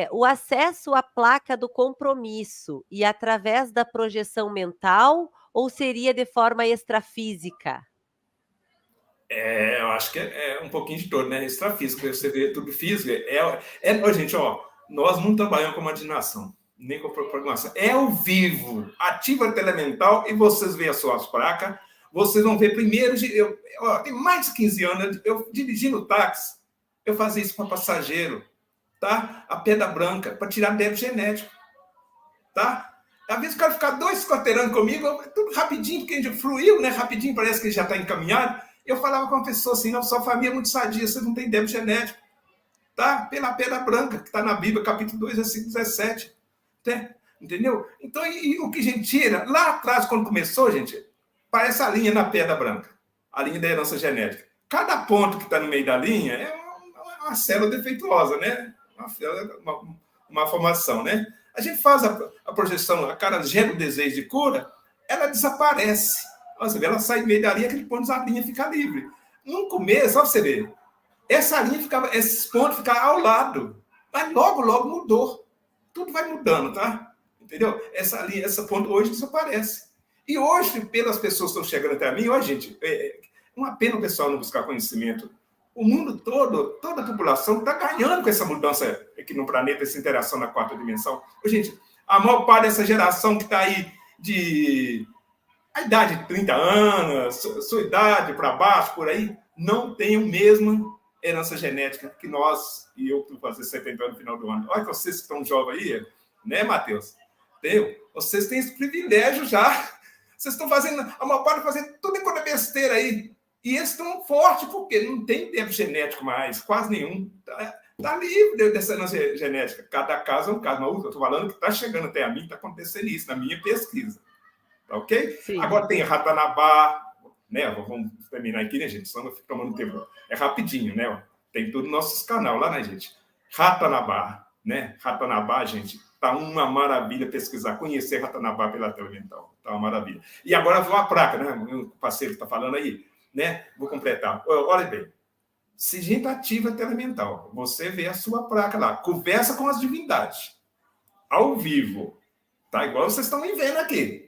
O acesso à placa do compromisso e através da projeção mental ou seria de forma extrafísica? Eu acho que é um pouquinho de todo, né? Extrafísico, você vê tudo físico. Gente, ó, nós não trabalhamos com imaginação, nem com programação. É ao vivo, ativa a telemental e vocês veem as suas placas. Vocês vão ver primeiro. Tem mais de 15 anos, eu dirigindo táxi, eu fazia isso para passageiro, tá? A pedra branca, para tirar débito genético, tá? Às vezes o cara fica 2 quarteirando comigo, tudo rapidinho, porque a gente fluiu, né? Rapidinho, parece que ele já está encaminhado. Eu falava com uma pessoa assim, não, sua família é muito sadia, você não tem débito genético, tá? Pela pedra branca, que está na Bíblia, capítulo 2, versículo 17. Entendeu? Então, e o que a gente tira, lá atrás, quando começou, gente, parece a linha na pedra branca, a linha da herança genética. Cada ponto que está no meio da linha é uma célula defeituosa, né? Uma formação, né? A gente faz a projeção, a cara gera o desejo de cura, ela desaparece. Você vê, ela sai meio da linha, aquele ponto da linha fica livre. No começo, só você ver, essa linha ficava, esses pontos ficavam ao lado. Mas logo mudou. Tudo vai mudando, tá? Entendeu? Essa linha, esse ponto hoje desaparece. E hoje, pelas pessoas que estão chegando até a mim, hoje, gente, uma pena o pessoal não buscar conhecimento. O mundo todo, toda a população está ganhando com essa mudança aqui no planeta, essa interação na 4ª dimensão. Gente, a maior parte dessa geração que está aí a idade de 30 anos, sua idade para baixo, por aí, não tem a mesma herança genética que nós, e eu que vou fazer 70 anos no final do ano. Olha que vocês que estão jovens aí, né, Matheus? Vocês têm esse privilégio já. Vocês estão fazendo, a maior parte fazendo tudo enquanto é besteira aí. E eles estão fortes, porque não tem tempo genético mais, quase nenhum. Está livre dessa herança genética. Cada caso é um caso. Mas eu estou falando que está chegando até a mim, está acontecendo isso, na minha pesquisa. Tá ok? Sim. Agora tem Ratanabá, né? Vamos terminar aqui, né, gente? Senão eu fico tomando tempo. É rapidinho, né? Tem tudo no nosso canal lá, né, gente? Ratanabá, né? Ratanabá, gente, tá uma maravilha pesquisar, conhecer Ratanabá pela telemental. Tá uma maravilha. E agora vou a placa, né? O parceiro está falando aí, né? Vou completar. Olha bem. Se a gente ativa a telemental, você vê a sua placa lá, conversa com as divindades, ao vivo, tá? Igual vocês estão me vendo aqui.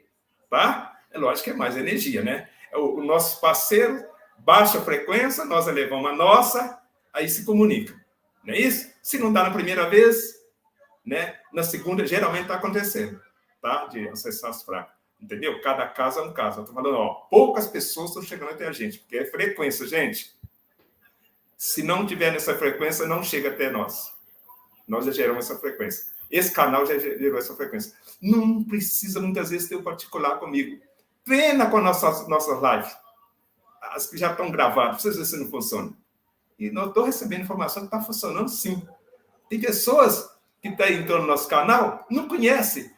Tá? É lógico que é mais energia, né? O nosso parceiro baixa a frequência, nós elevamos a nossa, aí se comunica. Não é isso? Se não dá na primeira vez, né? Na segunda, geralmente está acontecendo, tá? De acessar as fracas. Entendeu? Cada caso é um caso. Eu estou falando, ó, poucas pessoas estão chegando até a gente, porque é frequência, gente. Se não tiver nessa frequência, não chega até nós. Nós já geramos essa frequência. Esse canal já gerou essa frequência. Não precisa, muitas vezes, ter o particular comigo. treina com nossas lives. As que já estão gravadas, para vocês verem se não funciona. E não estou recebendo informação que está funcionando sim. Tem pessoas que estão entrando no nosso canal, não conhecem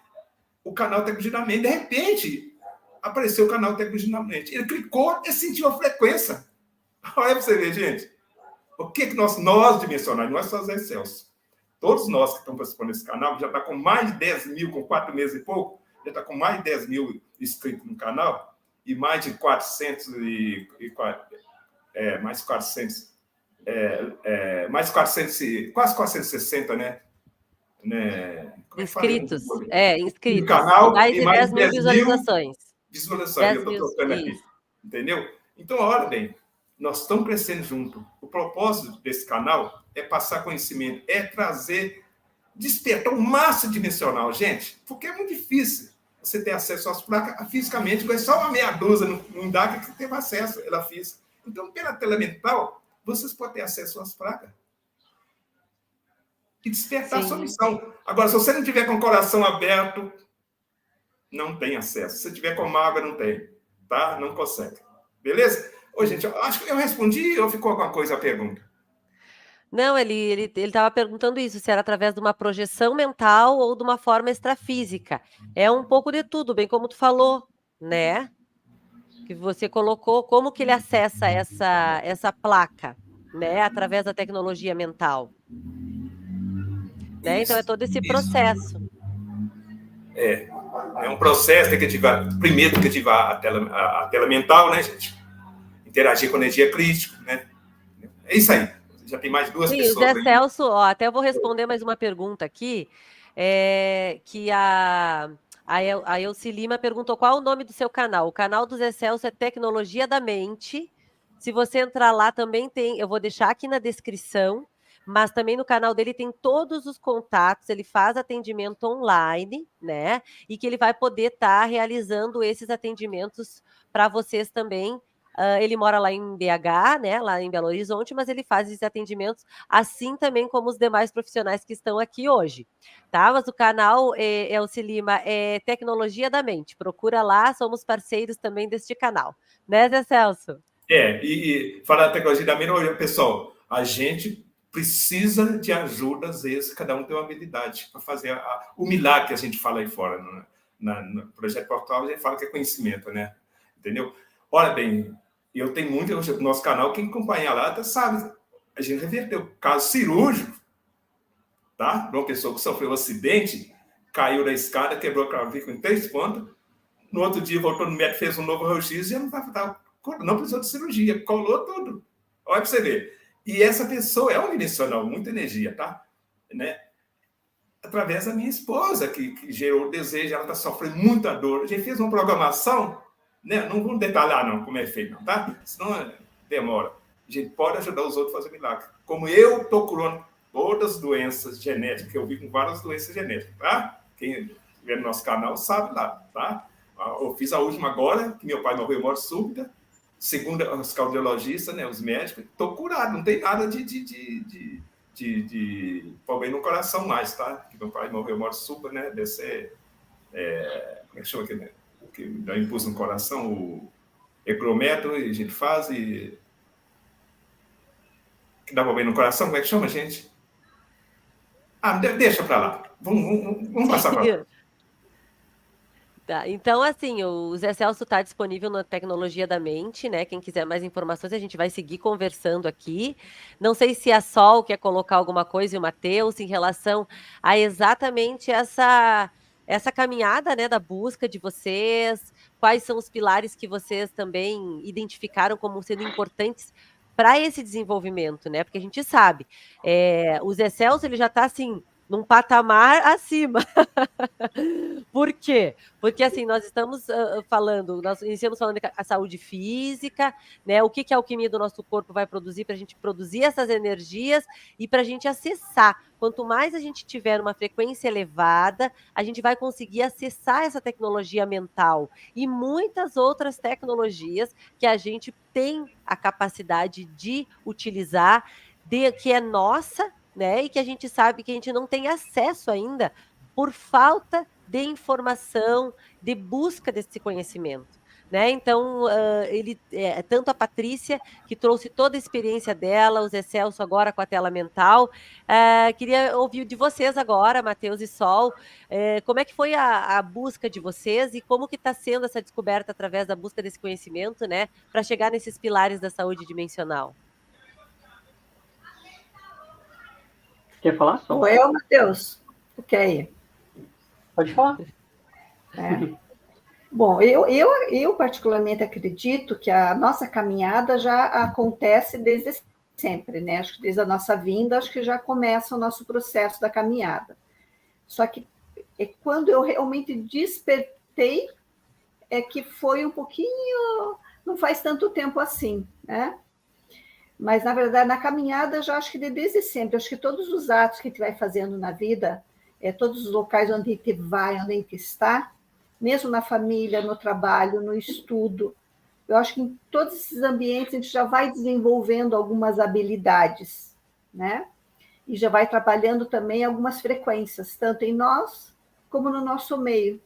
o canal Tecnologia da Mente. De repente, apareceu o canal Tecnologia da Mente. Ele clicou e sentiu a frequência. Olha para você ver, gente. O que nós dimensionais, nós só Zé Celso, todos nós que estamos participando desse canal, já está com mais de 10 mil, com 4 meses e pouco, já está com mais de 10 mil inscritos no canal, e mais de 400 mais 400, quase 460, né? Inscritos. No canal, Mais e de mais 10 mil visualizações. Visualizações, eu estou trocando aqui. Entendeu? Então, olha bem, nós estamos crescendo junto. O propósito desse canal é passar conhecimento, é trazer, despertar um massa dimensional, gente, porque é muito difícil você ter acesso às placas fisicamente, é só uma meia dúzia no DAC que teve acesso, ela física. Então, pela telemental, vocês podem ter acesso às placas. E despertar a sua missão. Agora, se você não tiver com o coração aberto, não tem acesso. Se tiver com mágoa, não tem. Tá? Não consegue. Beleza? Ô, gente, eu acho que eu respondi ou ficou alguma coisa a pergunta? Não, ele estava perguntando isso, se era através de uma projeção mental ou de uma forma extrafísica. É um pouco de tudo, bem como tu falou, né? Que você colocou, como que ele acessa essa placa, né? Através da tecnologia mental. Né? Então, é todo esse processo. É um processo, tem que ativar, primeiro tem que ativar a tela mental, né, gente? Interagir com energia crítica, né? É isso aí. Já tem mais duas pessoas. O Zé Celso, até eu vou responder mais uma pergunta aqui, que a Elci Lima perguntou qual o nome do seu canal. O canal do Zé Celso é Tecnologia da Mente. Se você entrar lá também tem, eu vou deixar aqui na descrição, mas também no canal dele tem todos os contatos, ele faz atendimento online, né? E que ele vai poder estar realizando esses atendimentos para vocês também. Ele mora lá em BH, né, lá em Belo Horizonte, mas ele faz esses atendimentos assim também como os demais profissionais que estão aqui hoje, tá? Mas o canal Elci Lima é Tecnologia da Mente. Procura lá, somos parceiros também deste canal, né, Zé Celso? E falar da tecnologia da mente, olha, pessoal, a gente precisa de ajuda, às vezes, cada um tem uma habilidade para fazer o milagre que a gente fala aí fora. No Projeto Portal, a gente fala que é conhecimento, né? Entendeu? Olha bem, eu tenho muito no nosso canal, quem acompanha lá sabe, a gente reverteu caso cirúrgico, tá? De uma pessoa que sofreu um acidente, caiu da escada, quebrou a clavícula em 3 pontos, no outro dia voltou no médico, fez um novo raio-x e já não precisou de cirurgia, colou tudo. Olha para você ver. E essa pessoa é um dimensional, muita energia, tá? Né? Através da minha esposa, que gerou o desejo, ela está sofrendo muita dor. A gente fez uma programação, né? Não vamos detalhar, não, como é feito, não, tá? Senão demora. A gente pode ajudar os outros a fazer milagre. Como eu estou curando todas as doenças genéticas, que eu vi com várias doenças genéticas, tá? Quem vê no nosso canal sabe lá, tá? Eu fiz a última agora, que meu pai morreu morte súbita. Segundo os cardiologistas, né, os médicos, estou curado, não tem nada de problema no coração mais, tá? Que meu pai morreu morte súbita, né? Deve ser, como é que chama aquele, né? Que dá impulso no coração, o ecrometro, e a gente faz, e que dá problema no coração, como é que chama, gente? Deixa para lá, vamos passar para lá. Tá, então, assim, o Zé Celso está disponível na Tecnologia da Mente, né? Quem quiser mais informações, a gente vai seguir conversando aqui. Não sei se a Sol quer colocar alguma coisa e o Matheus em relação a exatamente essa caminhada, né, da busca de vocês, quais são os pilares que vocês também identificaram como sendo importantes para esse desenvolvimento, né? Porque a gente sabe, o Zé Celso, ele já está, assim, num patamar acima. Por quê? Porque, assim, nós estamos nós iniciamos falando a saúde física, né? O que a alquimia do nosso corpo vai produzir para a gente produzir essas energias e para a gente acessar. Quanto mais a gente tiver uma frequência elevada, a gente vai conseguir acessar essa tecnologia mental e muitas outras tecnologias que a gente tem a capacidade de utilizar, que é nossa, né? E que a gente sabe que a gente não tem acesso ainda por falta de informação, de busca desse conhecimento, né? Então, tanto a Patrícia, que trouxe toda a experiência dela, o Zé Celso agora com a tela mental. Queria ouvir de vocês agora, Matheus e Sol, como é que foi a busca de vocês e como que está sendo essa descoberta através da busca desse conhecimento, né, para chegar nesses pilares da saúde dimensional? Quer falar, Sol? Sou eu, Matheus? Ok. Pode falar. Bom, eu particularmente acredito que a nossa caminhada já acontece desde sempre, né? Acho que desde a nossa vinda, acho que já começa o nosso processo da caminhada. Só que quando eu realmente despertei, é que foi um pouquinho, não faz tanto tempo assim, né? Mas, na verdade, na caminhada, eu já acho que desde sempre, acho que todos os atos que a gente vai fazendo na vida, todos os locais onde a gente vai, onde a gente está, mesmo na família, no trabalho, no estudo, eu acho que em todos esses ambientes a gente já vai desenvolvendo algumas habilidades, né? E já vai trabalhando também algumas frequências, tanto em nós como no nosso meio.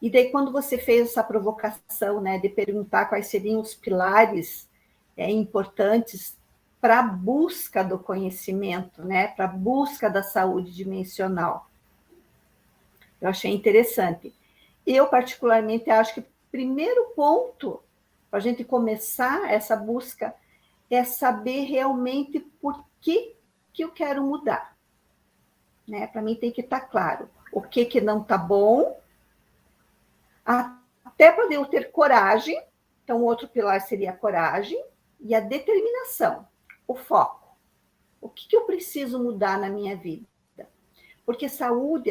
E daí, quando você fez essa provocação, né, de perguntar quais seriam os pilares importantes para a busca do conhecimento, né, para a busca da saúde dimensional, eu achei interessante. Eu, particularmente, acho que o primeiro ponto para a gente começar essa busca é saber realmente por que eu quero mudar. Né? Para mim tem que estar claro o que não está bom, até para eu ter coragem. Então, o outro pilar seria a coragem e a determinação, o foco. O que eu preciso mudar na minha vida? Porque a saúde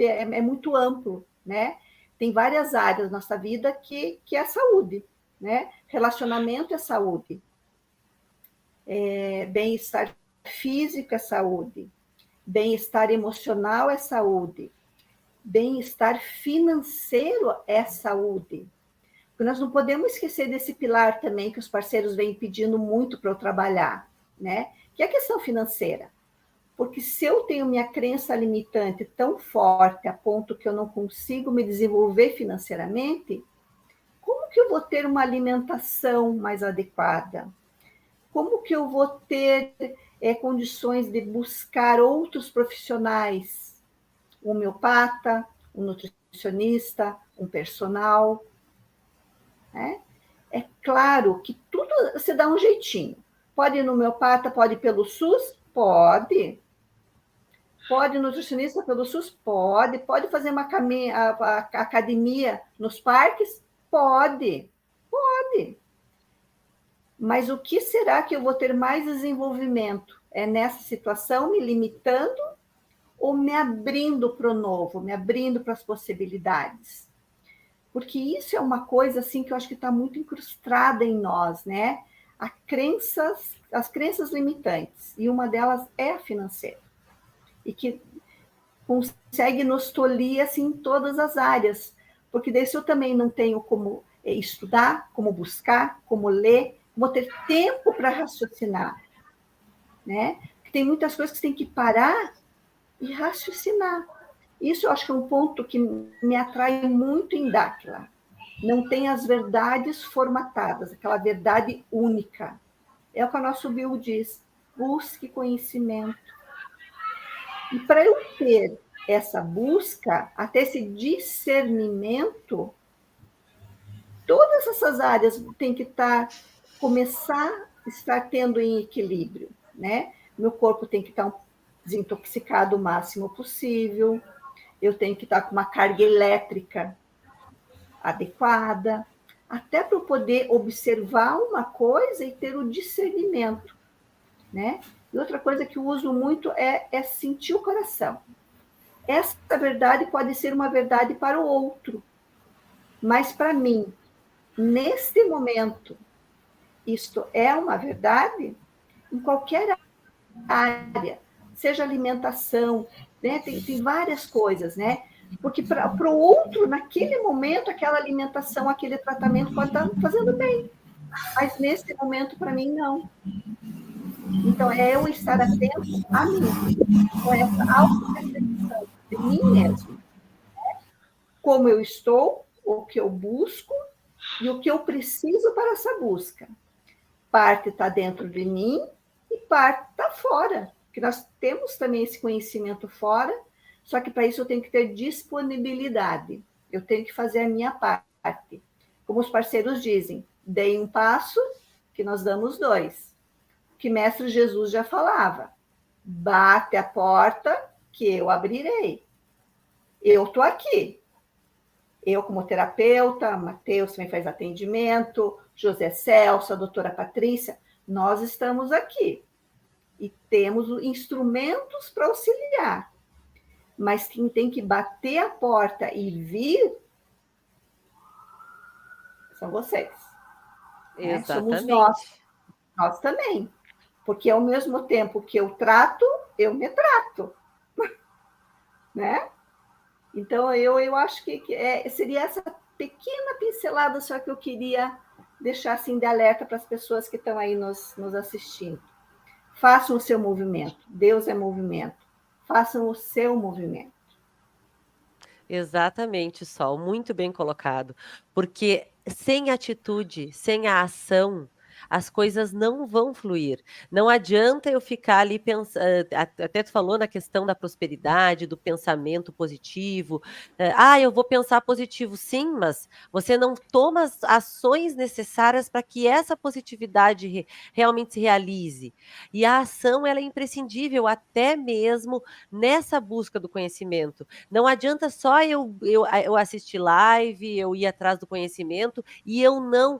é muito amplo, né? Tem várias áreas da nossa vida que é saúde, né? Relacionamento é saúde. Bem-estar físico é saúde. Bem-estar emocional é saúde. Bem-estar financeiro é saúde. Porque nós não podemos esquecer desse pilar também que os parceiros vêm pedindo muito para eu trabalhar, né? Que é a questão financeira. Porque se eu tenho minha crença limitante tão forte a ponto que eu não consigo me desenvolver financeiramente, como que eu vou ter uma alimentação mais adequada? Como que eu vou ter condições de buscar outros profissionais? Um homeopata, um nutricionista, um personal? Né? É claro que tudo se dá um jeitinho. Pode ir no homeopata, pode ir pelo SUS? Pode. Pode nutricionista pelo SUS? Pode. Pode fazer uma academia nos parques? Pode. Pode. Mas o que será que eu vou ter mais desenvolvimento? É nessa situação, me limitando ou me abrindo para o novo, me abrindo para as possibilidades? Porque isso é uma coisa assim que eu acho que está muito incrustada em nós, né? As crenças limitantes, e uma delas é a financeira. E que consegue nos tolir assim, em todas as áreas, porque daí se eu também não tenho como estudar, como buscar, como ler, como ter tempo para raciocinar, né? Porque tem muitas coisas que você tem que parar e raciocinar. Isso eu acho que é um ponto que me atrai muito em Dáquila. Não tem as verdades formatadas, aquela verdade única. É o que o nosso Bill diz, busque conhecimento. E para eu ter essa busca, até esse discernimento, todas essas áreas têm que começar a estar tendo em equilíbrio, né? Meu corpo tem que estar desintoxicado o máximo possível, eu tenho que estar com uma carga elétrica adequada, até para eu poder observar uma coisa e ter o discernimento, né? E outra coisa que eu uso muito é sentir o coração. Essa verdade pode ser uma verdade para o outro, mas para mim, neste momento, isto é uma verdade em qualquer área, seja alimentação, né? Tem várias coisas, né? Porque para o outro, naquele momento, aquela alimentação, aquele tratamento pode estar fazendo bem, mas nesse momento, para mim, não. Então, é eu estar atento a mim, com essa auto-percepção de mim mesmo. Como eu estou, o que eu busco e o que eu preciso para essa busca. Parte está dentro de mim e parte está fora. Porque nós temos também esse conhecimento fora, só que para isso eu tenho que ter disponibilidade. Eu tenho que fazer a minha parte. Como os parceiros dizem, dei um passo, que nós damos dois. Que Mestre Jesus já falava. Bate a porta, que eu abrirei. Eu estou aqui. Eu, como terapeuta, Matheus também faz atendimento, José Celso, a doutora Patrícia, nós estamos aqui. E temos instrumentos para auxiliar. Mas quem tem que bater a porta e vir são vocês. Né? Somos nós também. Porque ao mesmo tempo que eu trato, eu me trato. Né? Então, eu acho que seria essa pequena pincelada só que eu queria deixar assim de alerta para as pessoas que estão aí nos assistindo. Façam o seu movimento. Deus é movimento. Façam o seu movimento. Exatamente, Sol, muito bem colocado. Porque sem atitude, sem a ação, as coisas não vão fluir. Não adianta eu ficar ali pensando. Até tu falou na questão da prosperidade, do pensamento positivo. Eu vou pensar positivo, sim, mas você não toma as ações necessárias para que essa positividade realmente se realize. E a ação ela é imprescindível, até mesmo nessa busca do conhecimento. Não adianta só eu assistir live, eu ir atrás do conhecimento e eu não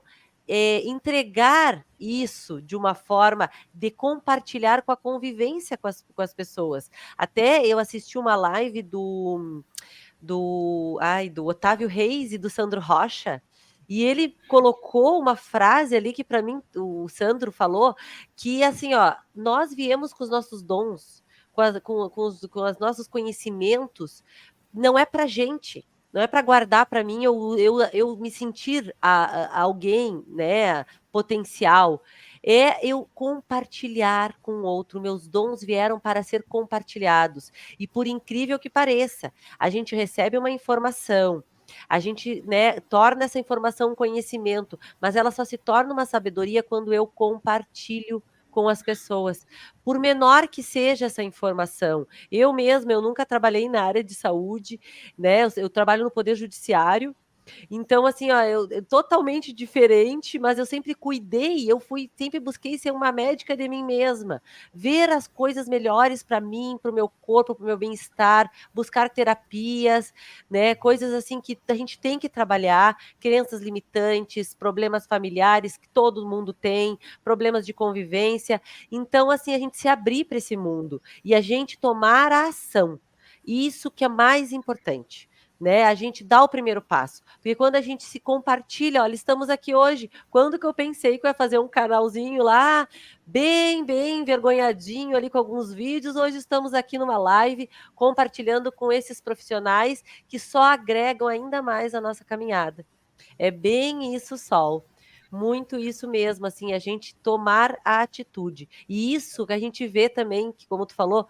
entregar isso de uma forma de compartilhar com a convivência com as pessoas. Até eu assisti uma live do Otávio Reis e do Sandro Rocha, e ele colocou uma frase ali que para mim o Sandro falou que assim, ó, nós viemos com os nossos dons, com os nossos conhecimentos, não é para gente. Não é para guardar para mim eu me sentir alguém, né, potencial. É eu compartilhar com o outro. Meus dons vieram para ser compartilhados. E por incrível que pareça, a gente recebe uma informação, a gente, né, torna essa informação um conhecimento, mas ela só se torna uma sabedoria quando eu compartilho com as pessoas, por menor que seja essa informação. Eu mesma, eu nunca trabalhei na área de saúde, né? Eu trabalho no Poder Judiciário. Então, assim, ó, eu totalmente diferente, mas eu sempre cuidei, sempre busquei ser uma médica de mim mesma, ver as coisas melhores para mim, para o meu corpo, para o meu bem-estar, buscar terapias, né? Coisas assim que a gente tem que trabalhar, crenças limitantes, problemas familiares que todo mundo tem, problemas de convivência. Então, assim, a gente se abrir para esse mundo e a gente tomar a ação. Isso que é mais importante. Né? A gente dá o primeiro passo. Porque quando a gente se compartilha, olha, estamos aqui hoje. Quando que eu pensei que eu ia fazer um canalzinho lá, bem envergonhadinho ali com alguns vídeos, hoje estamos aqui numa live compartilhando com esses profissionais que só agregam ainda mais a nossa caminhada. É bem isso, Sol. Muito isso mesmo, assim, a gente tomar a atitude. E isso que a gente vê também, que como tu falou,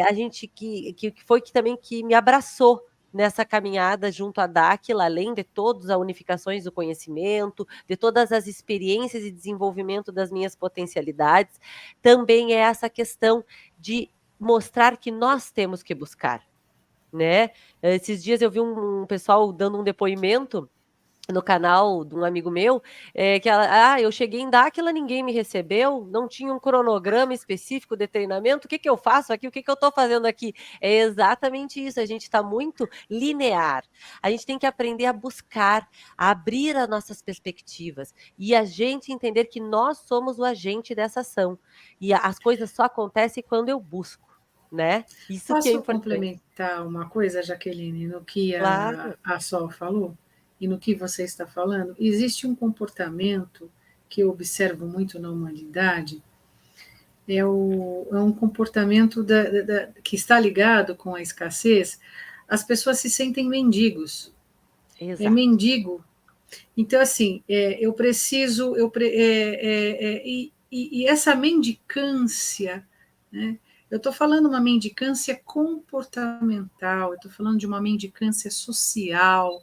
a gente que foi que também que me abraçou nessa caminhada junto à Dáquila, além de todas as unificações do conhecimento, de todas as experiências e desenvolvimento das minhas potencialidades, também é essa questão de mostrar que nós temos que buscar, né? Esses dias eu vi um pessoal dando um depoimento no canal de um amigo meu, que eu cheguei em Dáquila, ninguém me recebeu, não tinha um cronograma específico de treinamento, o que que eu faço aqui, o que que eu estou fazendo aqui? É exatamente isso, a gente está muito linear, a gente tem que aprender a buscar, a abrir as nossas perspectivas, e a gente entender que nós somos o agente dessa ação, e as coisas só acontecem quando eu busco, né? Isso que é Posso importante. complementar uma coisa, Jaqueline, no que Claro. a Sol falou e no que você está falando? Existe um comportamento que eu observo muito na humanidade, é um comportamento que está ligado com a escassez. As pessoas se sentem mendigos. Exato. É mendigo. Então, assim, eu preciso. E essa mendicância, né? Eu estou falando uma mendicância comportamental, eu estou falando de uma mendicância social.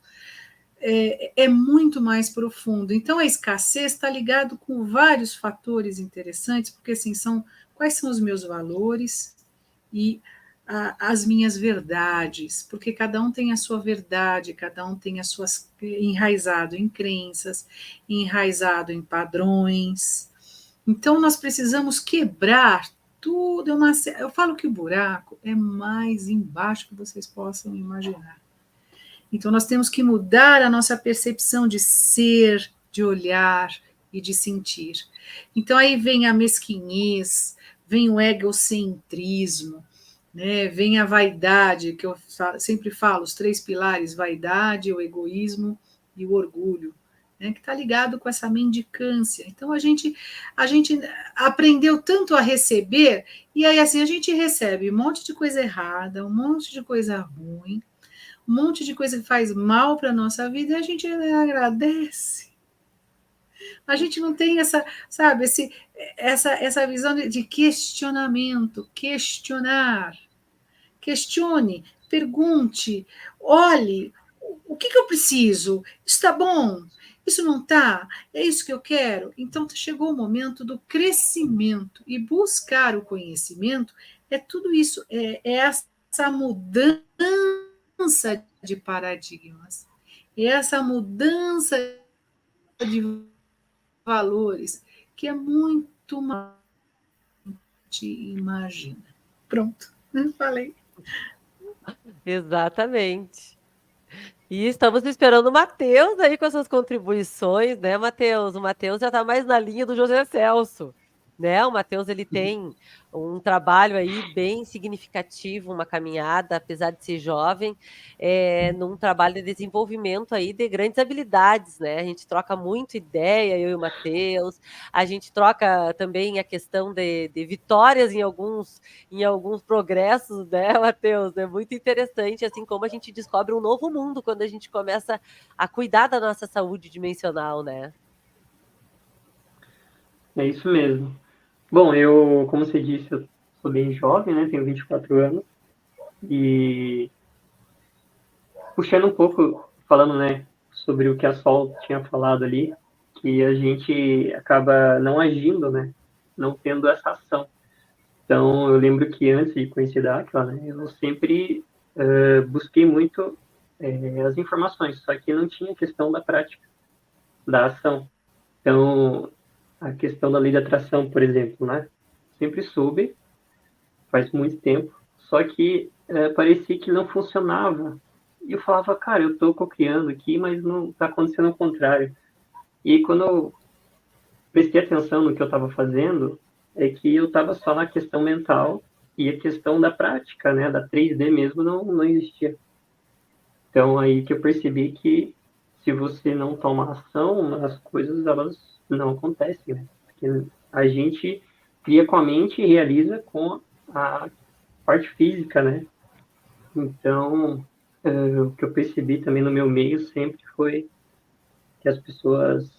é muito mais profundo. Então, a escassez está ligado com vários fatores interessantes, porque assim, quais são os meus valores e as minhas verdades, porque cada um tem a sua verdade, cada um tem as suas enraizado em crenças, enraizado em padrões. Então, nós precisamos quebrar tudo. Eu falo que o buraco é mais embaixo que vocês possam imaginar. Então, nós temos que mudar a nossa percepção de ser, de olhar e de sentir. Então, aí vem a mesquinhez, vem o egocentrismo, né? Vem a vaidade, que eu sempre falo, os 3 pilares: vaidade, o egoísmo e o orgulho, né? Que está ligado com essa mendicância. Então, a gente aprendeu tanto a receber, e aí assim, a gente recebe um monte de coisa errada, um monte de coisa ruim, um monte de coisa que faz mal para a nossa vida, e a gente agradece. A gente não tem essa, sabe, essa visão de questionamento, questionar. Questione, pergunte, olhe, o que eu preciso? Isso está bom? Isso não está? É isso que eu quero? Então, chegou o momento do crescimento, e buscar o conhecimento é tudo isso, é essa mudança de paradigmas, é essa mudança de valores, que é muito mais do que imagina. Pronto, falei. Exatamente. E estamos esperando o Matheus aí com as suas contribuições, né, Matheus? O Matheus já está mais na linha do José Celso, né? O Matheus, ele tem um trabalho aí bem significativo, uma caminhada, apesar de ser jovem, num trabalho de desenvolvimento aí de grandes habilidades, né? A gente troca muito ideia, eu e o Matheus, a gente troca também a questão de vitórias em alguns progressos, né, Matheus? É muito interessante, assim como a gente descobre um novo mundo quando a gente começa a cuidar da nossa saúde dimensional, né? É isso mesmo. Bom, eu, como você disse, eu sou bem jovem, né? Tenho 24 anos. E puxando um pouco, falando, né, sobre o que a Sol tinha falado ali, que a gente acaba não agindo, né? Não tendo essa ação. Então, eu lembro que antes de conhecer a Aquila, né, eu sempre busquei muito as informações, só que não tinha questão da prática, da ação. Então, a questão da lei da atração, por exemplo, né? Sempre soube, faz muito tempo, só que parecia que não funcionava. E eu falava, cara, eu estou cocriando aqui, mas não está acontecendo o contrário. E quando eu prestei atenção no que eu estava fazendo, é que eu estava só na questão mental e a questão da prática, né, da 3D mesmo, não existia. Então, aí que eu percebi que se você não toma ação, as coisas, elas não acontecem, né? Porque a gente cria com a mente e realiza com a parte física, né? Então, o que eu percebi também no meu meio sempre foi que as pessoas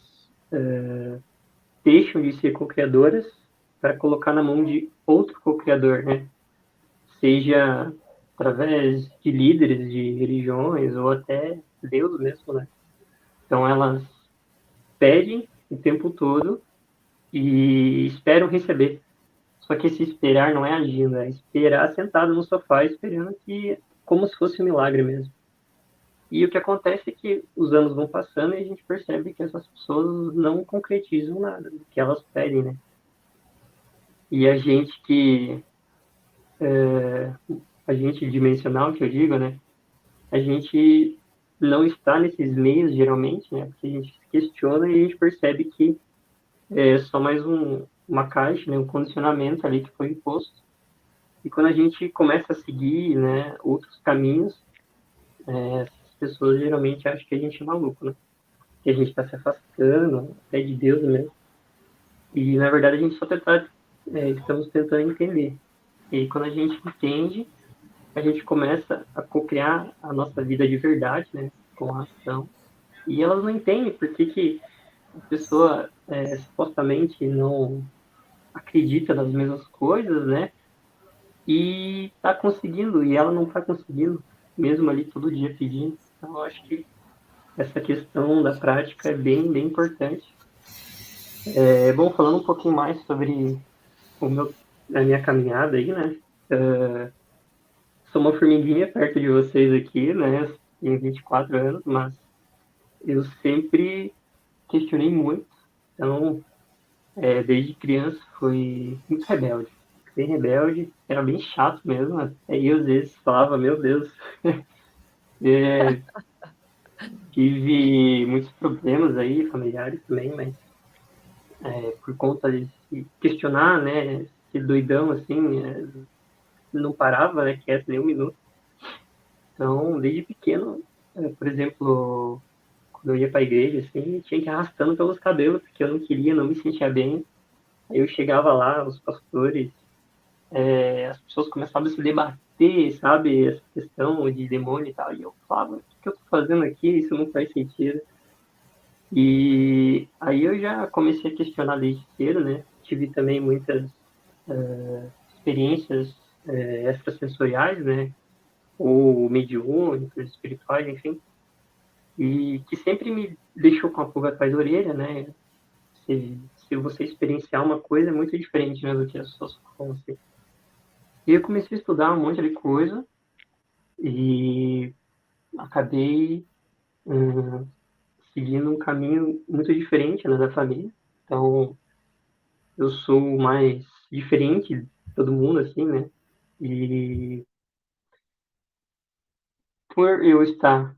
deixam de ser co-criadoras para colocar na mão de outro co-criador, né? Seja através de líderes de religiões ou até Deus mesmo, né? Então elas pedem o tempo todo e esperam receber. Só que esse esperar não é agindo, é esperar sentado no sofá esperando que, como se fosse um milagre mesmo. E o que acontece é que os anos vão passando e a gente percebe que essas pessoas não concretizam nada do que elas pedem, né? E a gente a gente dimensional, que eu digo, né? A gente não está nesses meios, geralmente, né? Porque a gente se questiona e a gente percebe que é só mais uma caixa, né? Um condicionamento ali que foi imposto. E quando a gente começa a seguir, né, outros caminhos, as pessoas geralmente acham que a gente é maluco, né? Que a gente está se afastando até de Deus mesmo. E, na verdade, a gente só estamos tentando entender. E quando a gente entende, a gente começa a co-criar a nossa vida de verdade, né? Com a ação. E elas não entendem por que a pessoa supostamente não acredita nas mesmas coisas, né? E está conseguindo, e ela não está conseguindo, mesmo ali todo dia pedindo. Então, eu acho que essa questão da prática é bem, bem importante. Bom, falando um pouquinho mais sobre a minha caminhada aí, né? Sou uma formiguinha perto de vocês aqui, né? Tenho 24 anos, mas eu sempre questionei muito. Então, desde criança fui muito rebelde. Bem rebelde, era bem chato mesmo. Aí eu às vezes falava, meu Deus, tive muitos problemas aí, familiares também, mas por conta de se questionar, né? Ser doidão assim, não parava, né? Quieto nem um minuto. Então, desde pequeno, por exemplo, quando eu ia para a igreja, assim, tinha que ir arrastando pelos cabelos, porque eu não queria, não me sentia bem. Aí eu chegava lá, os pastores, as pessoas começavam a se debater, sabe, essa questão de demônio e tal, e eu falava, o que eu tô fazendo aqui? Isso não faz sentido. E aí eu já comecei a questionar desde cedo, né? Tive também muitas experiências extrasensoriais, né? Ou mediúnicas, espirituais, enfim, e que sempre me deixou com a pulga atrás da orelha, né? Se você experienciar uma coisa é muito diferente, né, do que as pessoas falam assim. E eu comecei a estudar um monte de coisa e acabei seguindo um caminho muito diferente, né, da família. Então, eu sou mais diferente de todo mundo, assim, né? E por eu estar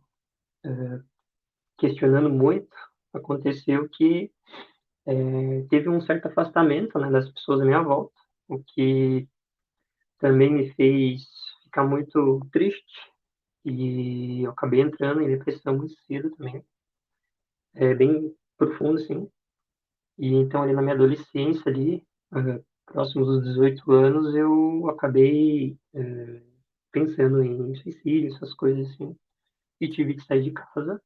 questionando muito, aconteceu que teve um certo afastamento, né, das pessoas à minha volta, o que também me fez ficar muito triste e eu acabei entrando em depressão muito cedo também, bem profundo, assim. E então ali na minha adolescência ali, próximo dos 18 anos, eu acabei pensando em suicídio, essas coisas assim, e tive que sair de casa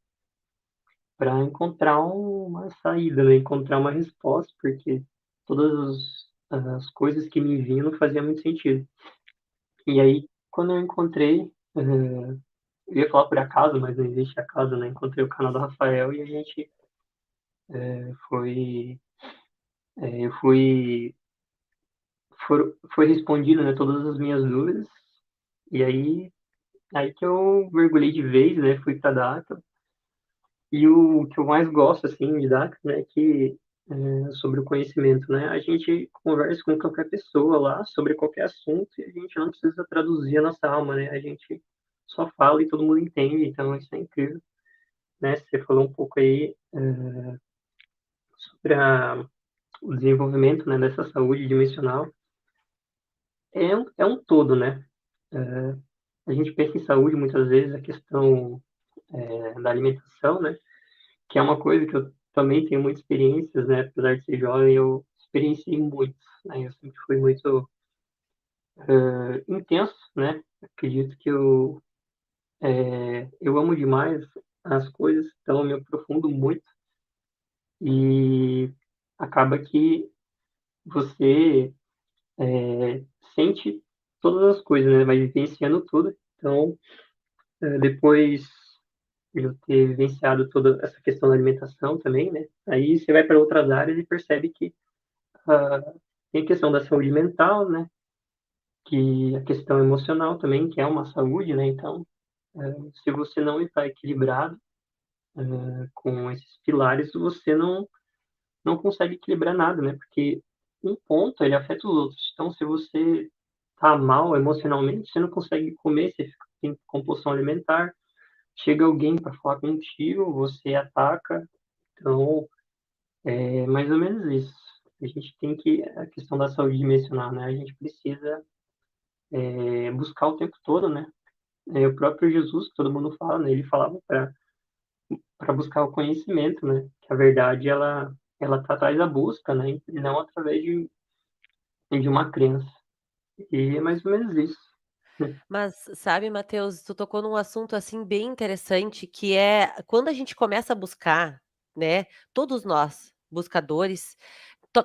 para encontrar uma saída, né? Encontrar uma resposta, porque todas as coisas que me vinham não faziam muito sentido. E aí, quando eu encontrei, eu ia falar por acaso, mas não existe acaso, né? Encontrei o canal do Rafael e a gente foi, eu fui, foi respondido, né, todas as minhas dúvidas. E aí que eu mergulhei de vez, né? Fui para Dakar. E o que eu mais gosto, assim, de Dakar, né, é que sobre o conhecimento, né? A gente conversa com qualquer pessoa lá sobre qualquer assunto e a gente não precisa traduzir a nossa alma, né? A gente só fala e todo mundo entende, então isso é incrível, né? Você falou um pouco aí sobre o desenvolvimento, né, dessa saúde dimensional. É um todo, né? A gente pensa em saúde muitas vezes, a questão da alimentação, né? Que é uma coisa que eu também tenho muitas experiências, né? Apesar de ser jovem, eu experienciei muito, né? Eu sempre fui muito intenso, né? Acredito que eu amo demais as coisas, então eu me aprofundo muito e acaba que você sente todas as coisas, né? Vai vivenciando tudo. Então, depois de eu ter vivenciado toda essa questão da alimentação também, né? Aí você vai para outras áreas e percebe que tem a questão da saúde mental, né? Que a questão emocional também, que é uma saúde, né? Então, se você não está equilibrado com esses pilares, você não consegue equilibrar nada, né? Porque um ponto, ele afeta os outros. Então, se você tá mal emocionalmente, você não consegue comer, você fica em compulsão alimentar, chega alguém para falar contigo, você ataca. Então, é mais ou menos isso. A gente tem que, a questão da saúde dimensional, né? A gente precisa buscar o tempo todo, né? O próprio Jesus, que todo mundo fala, né? Ele falava para buscar o conhecimento, né? Que a verdade, ela tá atrás da busca, né? E não através de uma crença. E é mais ou menos isso. Mas sabe, Matheus, tu tocou num assunto assim bem interessante, que é quando a gente começa a buscar, né? Todos nós, buscadores,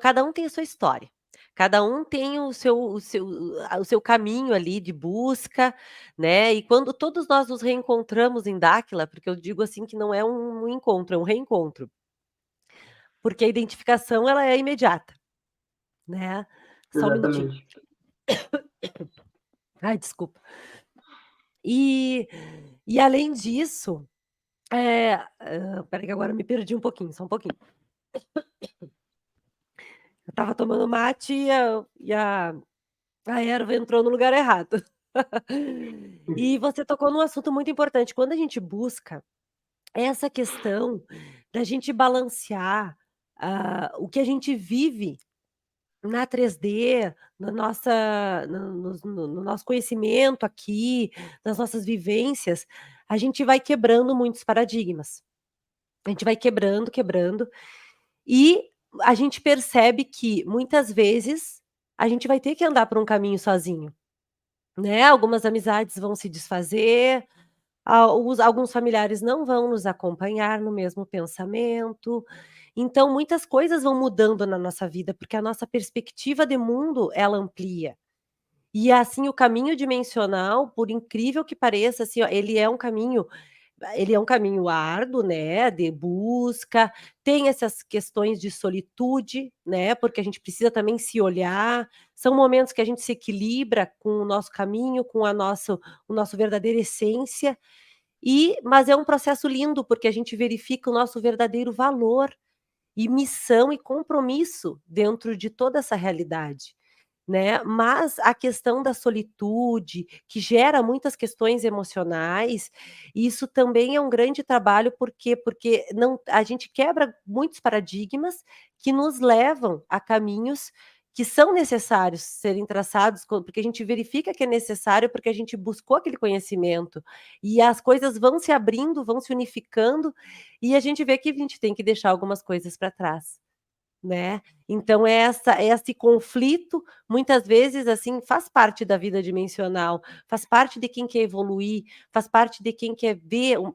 cada um tem a sua história. Cada um tem o seu caminho ali de busca, né? E quando todos nós nos reencontramos em Dáquila, porque eu digo assim que não é um encontro, é um reencontro, porque a identificação ela é imediata, né? Só um minutinho. Exatamente. Ai, desculpa. E além disso, peraí que agora eu me perdi um pouquinho, só um pouquinho. Eu estava tomando mate e a erva entrou no lugar errado. E você tocou num assunto muito importante. Quando a gente busca essa questão da gente balancear, o que a gente vive na 3D, na nossa no nosso conhecimento aqui, nas nossas vivências, a gente vai quebrando muitos paradigmas. A gente vai quebrando, quebrando, e a gente percebe que, muitas vezes, a gente vai ter que andar por um caminho sozinho, né. Algumas amizades vão se desfazer, alguns familiares não vão nos acompanhar no mesmo pensamento, então muitas coisas vão mudando na nossa vida, porque a nossa perspectiva de mundo, ela amplia. E assim, o caminho dimensional, por incrível que pareça, assim, ó, ele é um caminho árduo, né, de busca, tem essas questões de solitude, né, porque a gente precisa também se olhar, são momentos que a gente se equilibra com o nosso caminho, com o nosso verdadeira essência, mas é um processo lindo, porque a gente verifica o nosso verdadeiro valor, e missão e compromisso dentro de toda essa realidade, né. Mas a questão da solitude, que gera muitas questões emocionais, isso também é um grande trabalho, por quê? Porque não a gente quebra muitos paradigmas que nos levam a caminhos que são necessários serem traçados, porque a gente verifica que é necessário, porque a gente buscou aquele conhecimento, e as coisas vão se abrindo, vão se unificando, e a gente vê que a gente tem que deixar algumas coisas para trás, né. Então esse conflito, muitas vezes, assim, faz parte da vida dimensional, faz parte de quem quer evoluir, faz parte de quem quer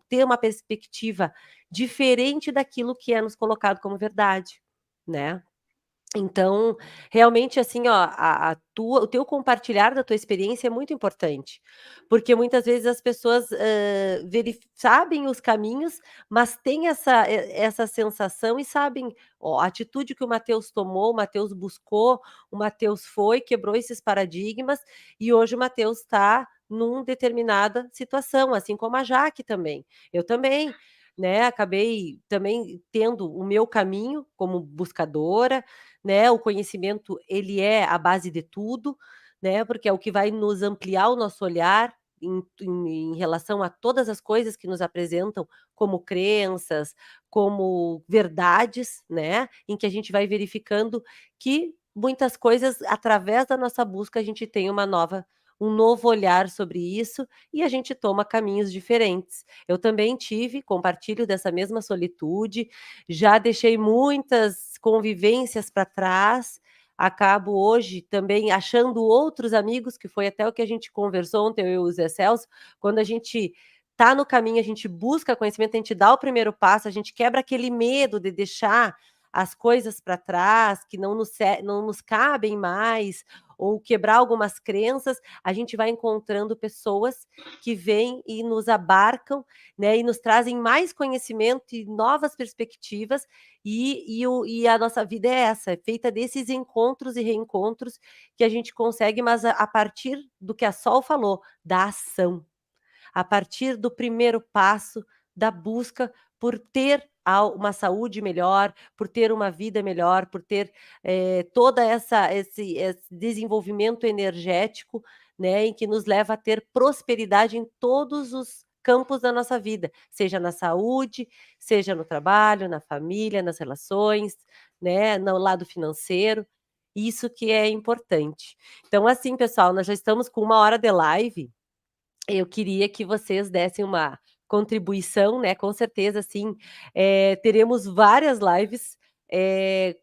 ter uma perspectiva diferente daquilo que é nos colocado como verdade, né. Então, realmente, assim, ó, o teu compartilhar da tua experiência é muito importante, porque muitas vezes as pessoas, sabem os caminhos, mas têm essa sensação e sabem, ó, a atitude que o Mateus tomou, o Mateus buscou, o Mateus foi, quebrou esses paradigmas, e hoje o Mateus está num determinada situação, assim como a Jaque também. Eu também, né, acabei também tendo o meu caminho como buscadora, né, o conhecimento ele é a base de tudo, né, porque é o que vai nos ampliar o nosso olhar em relação a todas as coisas que nos apresentam como crenças, como verdades, né, em que a gente vai verificando que muitas coisas, através da nossa busca, a gente tem um novo olhar sobre isso, e a gente toma caminhos diferentes. Eu também compartilho dessa mesma solitude, já deixei muitas convivências para trás, acabo hoje também achando outros amigos, que foi até o que a gente conversou ontem, eu e o Zé Celso, quando a gente está no caminho, a gente busca conhecimento, a gente dá o primeiro passo, a gente quebra aquele medo de deixar as coisas para trás, que não nos cabem mais, ou quebrar algumas crenças, a gente vai encontrando pessoas que vêm e nos abarcam, né, e nos trazem mais conhecimento e novas perspectivas, e a nossa vida é essa, é feita desses encontros e reencontros que a gente consegue, mas a partir do que a Sol falou, da ação, a partir do primeiro passo da busca por ter uma saúde melhor, por ter uma vida melhor, por ter toda esse desenvolvimento energético, né, em que nos leva a ter prosperidade em todos os campos da nossa vida, seja na saúde, seja no trabalho, na família, nas relações, né, no lado financeiro, isso que é importante. Então, assim, pessoal, nós já estamos com 1 hora de live, eu queria que vocês dessem uma contribuição, né, com certeza, assim, teremos várias lives,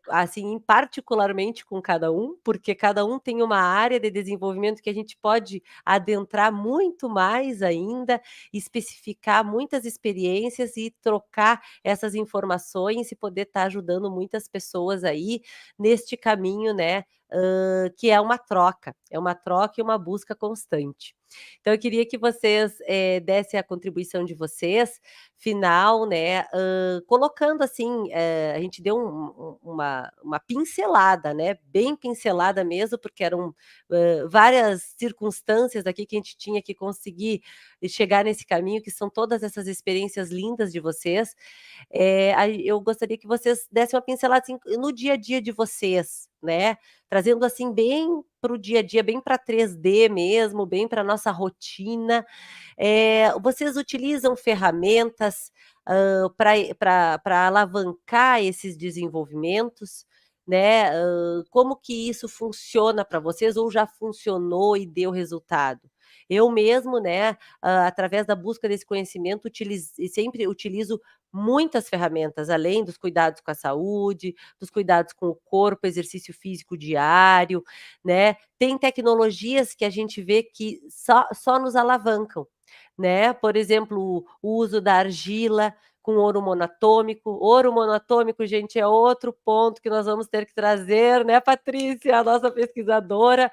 assim, particularmente com cada um, porque cada um tem uma área de desenvolvimento que a gente pode adentrar muito mais ainda, especificar muitas experiências e trocar essas informações e poder estar ajudando muitas pessoas aí neste caminho, né, que é uma troca e uma busca constante. Então, eu queria que vocês dessem a contribuição de vocês, final, né, colocando assim, a gente deu uma pincelada, né, bem pincelada mesmo, porque eram várias circunstâncias aqui que a gente tinha que conseguir chegar nesse caminho, que são todas essas experiências lindas de vocês. Eu gostaria que vocês dessem uma pincelada assim, no dia a dia de vocês, né, trazendo assim bem para o dia a dia, bem para 3D mesmo, bem para a nossa rotina. Vocês utilizam ferramentas para alavancar esses desenvolvimentos, né? Como que isso funciona para vocês, ou já funcionou e deu resultado? Eu mesmo, né, através da busca desse conhecimento, sempre utilizo muitas ferramentas, além dos cuidados com a saúde, dos cuidados com o corpo, exercício físico diário, né? Tem tecnologias que a gente vê que só nos alavancam, né? Por exemplo, o uso da argila com ouro monatômico. Ouro monatômico, gente, é outro ponto que nós vamos ter que trazer, né, Patrícia, a nossa pesquisadora,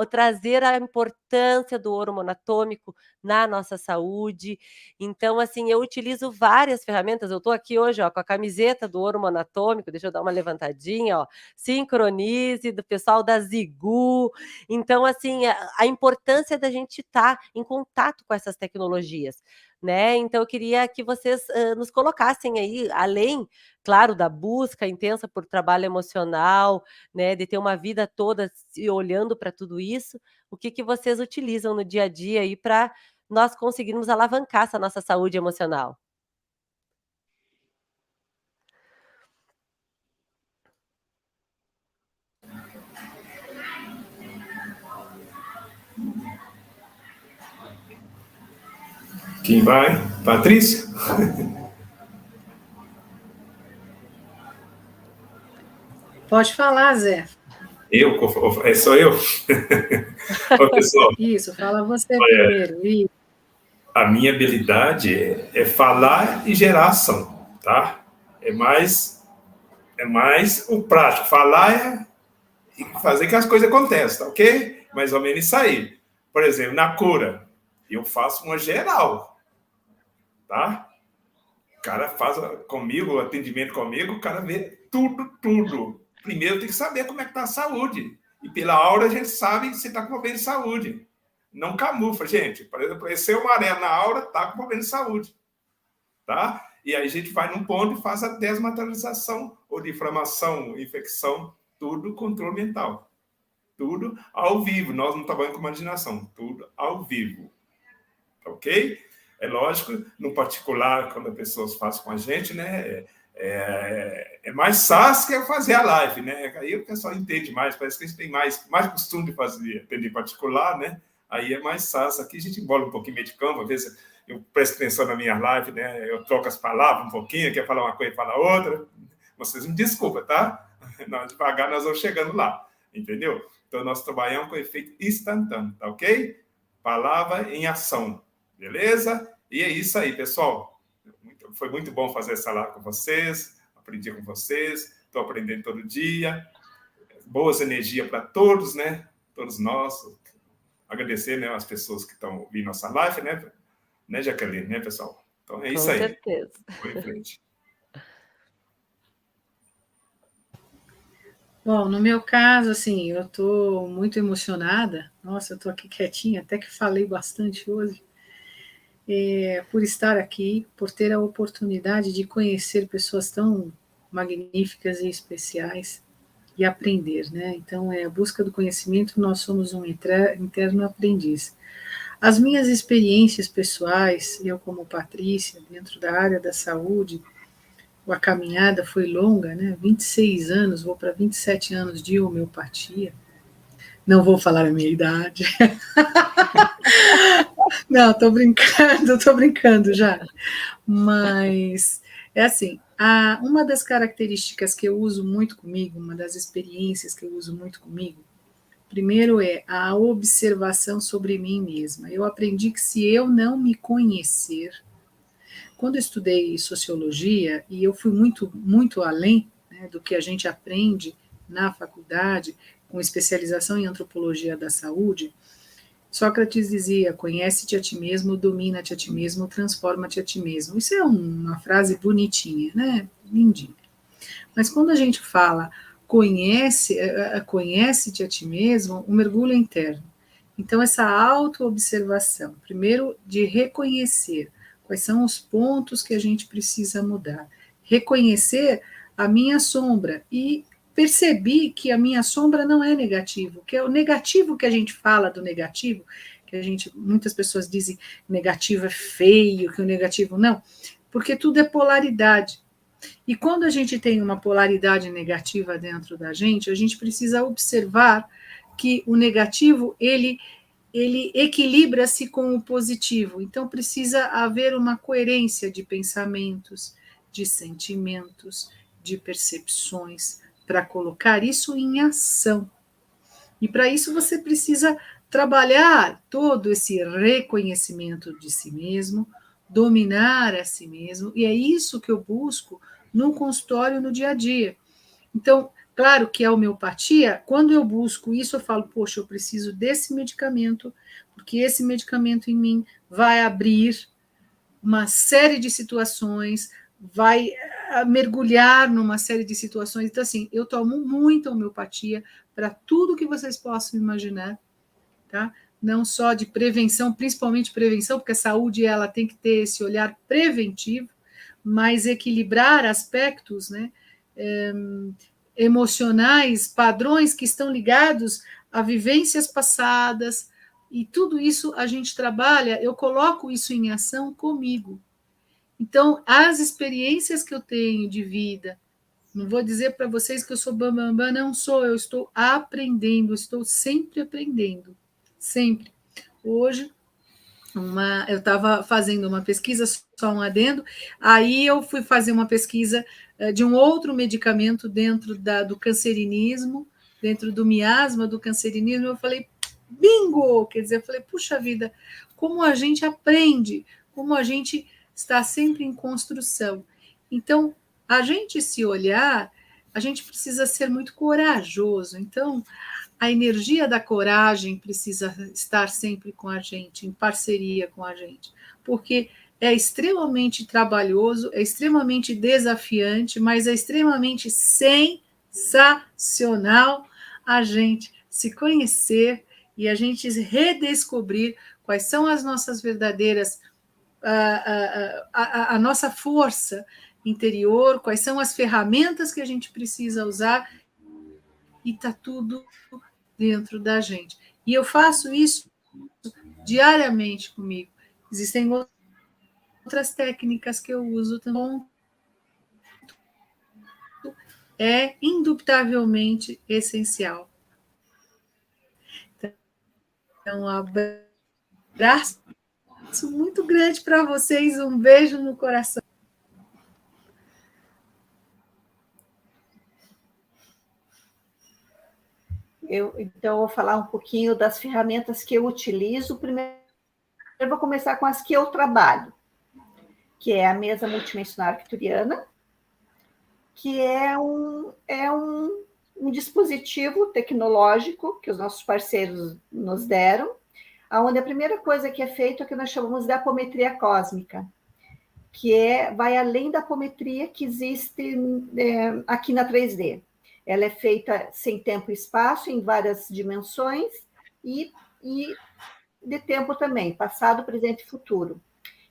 trazer a importância do ouro monatômico na nossa saúde. Então, assim, eu utilizo várias ferramentas. Eu estou aqui hoje, ó, com a camiseta do ouro monatômico. Deixa eu dar uma levantadinha, ó. Sincronize, do pessoal da Zigu. Então, assim, a importância da gente estar em contato com essas tecnologias, né? Então, eu queria que vocês nos colocassem aí, além, claro, da busca intensa por trabalho emocional, né, de ter uma vida toda se olhando para tudo isso, o que vocês utilizam no dia a dia aí para nós conseguirmos alavancar essa nossa saúde emocional? Quem vai? Patrícia? Pode falar, Zé. Sou eu? Ô, pessoal, Isso, fala você primeiro. Isso. a minha habilidade é falar e gerar ação, tá? É mais o prático. Falar e fazer que as coisas aconteçam, tá ok? Mais ou menos isso aí. Por exemplo, na cura, eu faço uma geral, tá? O cara faz comigo, o atendimento comigo, o cara vê tudo. Primeiro tem que saber como é que tá a saúde. E pela aura a gente sabe se tá com problema de saúde. Não camufla, gente. Por exemplo, esse amarelo na aura tá com problema de saúde. Tá? E aí a gente vai num ponto e faz a desmaterialização, ou de inflamação, infecção, tudo controle mental. Tudo ao vivo. Nós não trabalhamos com imaginação. Tudo ao vivo. Ok? É lógico, no particular, quando as pessoas fazem com a gente, né? É mais fácil que eu fazer a live, né? Aí o pessoal entende mais, parece que a gente tem mais costume de fazer, atender particular, né? Aí é mais fácil. Aqui a gente embola um pouquinho meio de campo, às vezes eu presto atenção na minha live, né? Eu troco as palavras um pouquinho, quer falar uma coisa e fala outra. Vocês me desculpem, tá? Nós, devagar nós vamos chegando lá, entendeu? Então nós trabalhamos com efeito instantâneo, tá ok? Palavra em ação, beleza? E é isso aí, pessoal. Foi muito bom fazer essa live com vocês, aprendi com vocês, estou aprendendo todo dia. Boas energias para todos, né? Todos nós. Agradecer, né, as pessoas que estão ouvindo nossa live, né, Jaqueline, né, pessoal? Então é isso aí. Com certeza. Foi em frente. Bom, no meu caso, assim, eu estou muito emocionada. Nossa, eu estou aqui quietinha, até que falei bastante hoje. Por estar aqui, por ter a oportunidade de conhecer pessoas tão magníficas e especiais e aprender, né? Então, a busca do conhecimento, nós somos um interno aprendiz. As minhas experiências pessoais, eu como Patrícia, dentro da área da saúde, a caminhada foi longa, né? 26 anos, vou para 27 anos de homeopatia. Não vou falar a minha idade. Não, tô brincando já. Mas é assim, uma das características que eu uso muito comigo, uma das experiências que eu uso muito comigo, primeiro é a observação sobre mim mesma. Eu aprendi que se eu não me conhecer, quando eu estudei sociologia, e eu fui muito além, né, do que a gente aprende na faculdade, com especialização em antropologia da saúde, Sócrates dizia: conhece-te a ti mesmo, domina-te a ti mesmo, transforma-te a ti mesmo. Isso é uma frase bonitinha, né? Lindinha. Mas quando a gente fala conhece-te a ti mesmo, o mergulho é interno. Então, essa autoobservação, primeiro de reconhecer quais são os pontos que a gente precisa mudar, reconhecer a minha sombra e percebi que a minha sombra não é negativo, que é o negativo que a gente fala do negativo, que muitas pessoas dizem negativo é feio, que o negativo não, porque tudo é polaridade. E quando a gente tem uma polaridade negativa dentro da gente, a gente precisa observar que o negativo, ele equilibra-se com o positivo. Então, precisa haver uma coerência de pensamentos, de sentimentos, de percepções, para colocar isso em ação. E para isso você precisa trabalhar todo esse reconhecimento de si mesmo, dominar a si mesmo, e é isso que eu busco no consultório, no dia a dia. Então, claro que a homeopatia, quando eu busco isso, eu falo, poxa, eu preciso desse medicamento, porque esse medicamento em mim vai abrir uma série de situações, vai mergulhar numa série de situações. Então, assim, eu tomo muita homeopatia para tudo que vocês possam imaginar, tá? Não só de prevenção, principalmente prevenção, porque a saúde ela tem que ter esse olhar preventivo, mas equilibrar aspectos, né, emocionais, padrões que estão ligados a vivências passadas, e tudo isso a gente trabalha, eu coloco isso em ação comigo. Então, as experiências que eu tenho de vida, não vou dizer para vocês que eu sou bambambam, não sou, eu estou aprendendo, estou sempre aprendendo, sempre. Hoje, eu estava fazendo uma pesquisa, só um adendo, aí eu fui fazer uma pesquisa de um outro medicamento dentro do cancerinismo, dentro do miasma do cancerinismo, eu falei, bingo! Quer dizer, eu falei, puxa vida, como a gente aprende, como a gente está sempre em construção. Então, a gente se olhar, a gente precisa ser muito corajoso. Então, a energia da coragem precisa estar sempre com a gente, em parceria com a gente, porque é extremamente trabalhoso, é extremamente desafiante, mas é extremamente sensacional a gente se conhecer e a gente redescobrir quais são as nossas verdadeiras, a nossa força interior, quais são as ferramentas que a gente precisa usar, e está tudo dentro da gente. E eu faço isso diariamente comigo. Existem outras técnicas que eu uso também. É indubitavelmente essencial. Então, um abraço muito grande para vocês, um beijo no coração. Então, eu vou falar um pouquinho das ferramentas que eu utilizo. Primeiro, eu vou começar com as que eu trabalho, que é a mesa multidimensional arcturiana, que é um dispositivo tecnológico que os nossos parceiros nos deram, onde a primeira coisa que é feita é o que nós chamamos de apometria cósmica, que vai além da apometria que existe aqui na 3D. Ela é feita sem tempo e espaço, em várias dimensões, e de tempo também, passado, presente e futuro.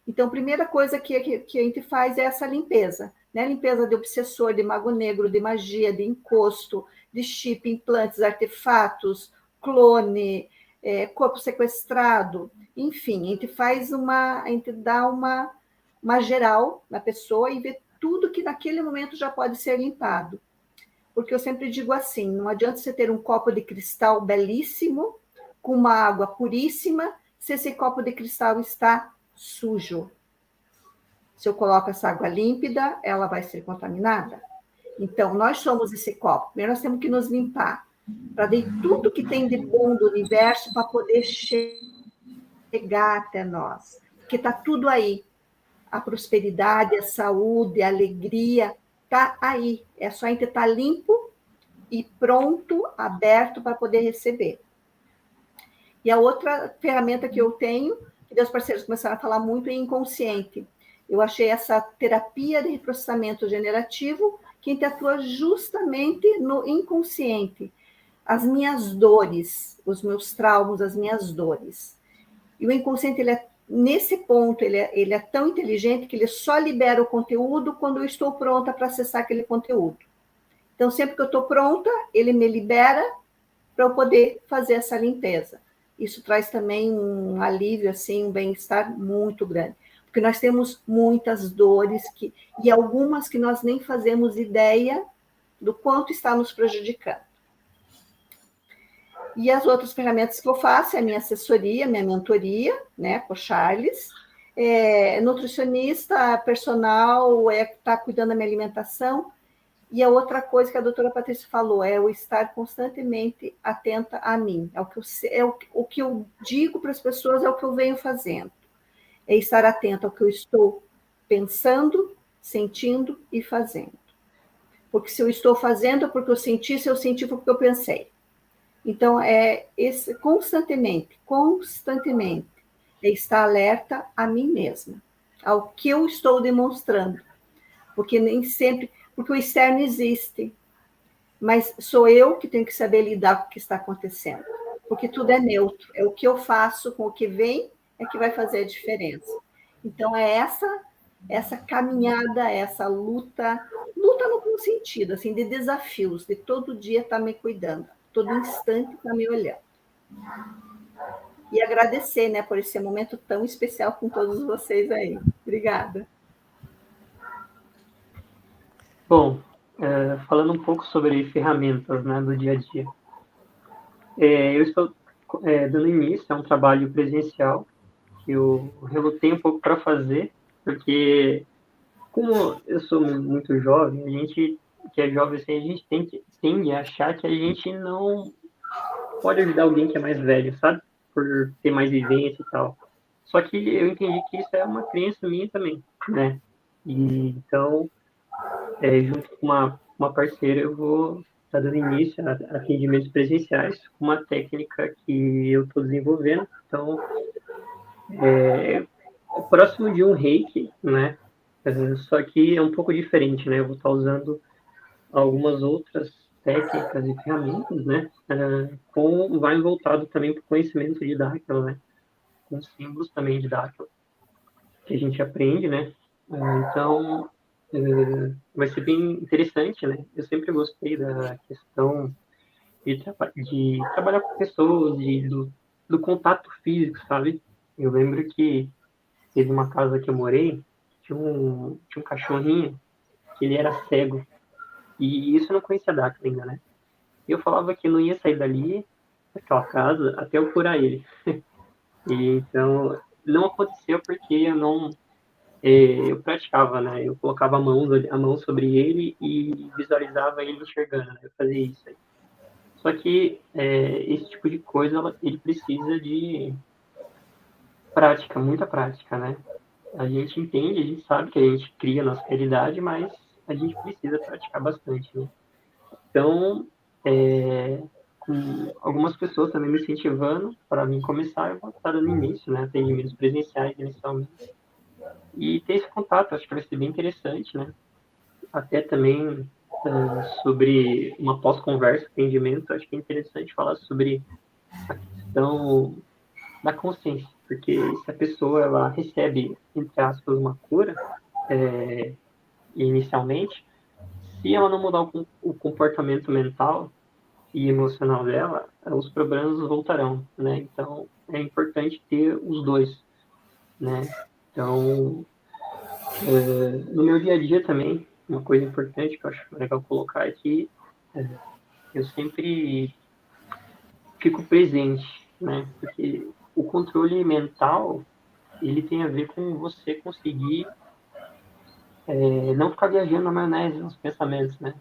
Então, a primeira coisa que a gente faz é essa limpeza, né? Limpeza de obsessor, de mago negro, de magia, de encosto, de chip, implantes, artefatos, clone, corpo sequestrado, enfim, a gente dá uma geral na pessoa e vê tudo que naquele momento já pode ser limpado. Porque eu sempre digo assim, não adianta você ter um copo de cristal belíssimo, com uma água puríssima, se esse copo de cristal está sujo. Se eu coloco essa água límpida, ela vai ser contaminada. Então, nós somos esse copo. Primeiro, nós temos que nos limpar, para ver tudo que tem de bom do universo, para poder chegar até nós. Porque está tudo aí. A prosperidade, a saúde, a alegria, está aí. É só a gente estar limpo e pronto, aberto para poder receber. E a outra ferramenta que eu tenho, que meus parceiros começaram a falar muito, é inconsciente. Eu achei essa terapia de reprocessamento generativo que atua justamente no inconsciente. As minhas dores, os meus traumas, as minhas dores. E o inconsciente, nesse ponto, ele é tão inteligente que ele só libera o conteúdo quando eu estou pronta para acessar aquele conteúdo. Então, sempre que eu estou pronta, ele me libera para eu poder fazer essa limpeza. Isso traz também um alívio, assim, um bem-estar muito grande. Porque nós temos muitas dores e algumas que nós nem fazemos ideia do quanto está nos prejudicando. E as outras ferramentas que eu faço é a minha assessoria, minha mentoria, né, com o Charles, nutricionista, personal, está cuidando da minha alimentação. E a outra coisa que a doutora Patrícia falou é o estar constantemente atenta a mim. O que eu digo para as pessoas é o que eu venho fazendo. É estar atenta ao que eu estou pensando, sentindo e fazendo. Porque se eu estou fazendo é porque eu senti, se eu senti foi porque eu pensei. Então, constantemente, é estar alerta a mim mesma, ao que eu estou demonstrando. Porque nem sempre... Porque o externo existe, mas sou eu que tenho que saber lidar com o que está acontecendo. Porque tudo é neutro, é o que eu faço com o que vem é que vai fazer a diferença. Então, é essa caminhada, essa luta no bom sentido, assim, de desafios, de todo dia estar me cuidando, todo instante estar me olhando. E agradecer, né, por esse momento tão especial com todos vocês aí. Obrigada. Bom, falando um pouco sobre ferramentas, né, do dia a dia. Eu estou dando início a um trabalho presencial que eu relutei um pouco para fazer, porque como eu sou muito jovem, a gente que é jovem assim, a gente tende a achar que a gente não pode ajudar alguém que é mais velho, sabe? Por ter mais vivência e tal. Só que eu entendi que isso é uma crença minha também, né? E então, junto com uma parceira, eu vou estar dando início a atendimentos presenciais com uma técnica que eu estou desenvolvendo. Então, próximo de um reiki, né? Só que é um pouco diferente, né? Eu vou estar usando algumas outras técnicas e ferramentas, né? Vai voltado também para o conhecimento de Dáquilo, né? Com símbolos também de Dáquilo, que a gente aprende, né? Então, vai ser bem interessante, né? Eu sempre gostei da questão de trabalhar com pessoas, do contato físico, sabe? Eu lembro que teve uma casa que eu morei, tinha um cachorrinho que ele era cego. E isso eu não conhecia Dáquilo ainda, né? Eu falava que não ia sair dali, daquela casa, até eu curar ele. E, então, não aconteceu porque eu praticava, né? Eu colocava a mão sobre ele e visualizava ele enxergando, né? Eu fazia isso aí. Só que esse tipo de coisa, ele precisa de prática, muita prática, né? A gente entende, a gente sabe que a gente cria a nossa realidade, mas a gente precisa praticar bastante, né? Então, com algumas pessoas também me incentivando para mim começar, eu vou estar dando início, né? Atendimentos presenciais inicialmente. E ter esse contato, acho que vai ser bem interessante, né? Até também sobre uma pós-conversa, atendimento, acho que é interessante falar sobre a questão da consciência, porque se a pessoa ela recebe, entre aspas, uma cura inicialmente, se ela não mudar o comportamento mental e emocional dela, os problemas voltarão, né? Então, é importante ter os dois, né? Então, no meu dia a dia também, uma coisa importante que eu acho legal colocar é que eu sempre fico presente, né? Porque o controle mental, ele tem a ver com você conseguir não ficar viajando na maionese nos pensamentos, né?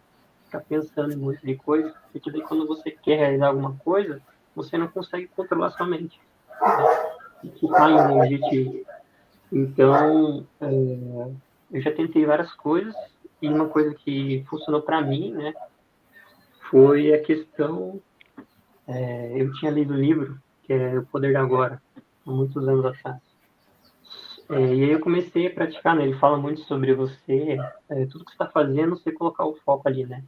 Ficar pensando em um monte de coisa, porque daí quando você quer realizar alguma coisa, você não consegue controlar sua mente, né? E ficar em um objetivo. Então, eu já tentei várias coisas, e uma coisa que funcionou para mim, né, foi a questão... eu tinha lido um livro, que é O Poder da Agora, há muitos anos atrás. E aí eu comecei a praticar, né? Ele fala muito sobre você, tudo que você está fazendo, você colocar o foco ali, né?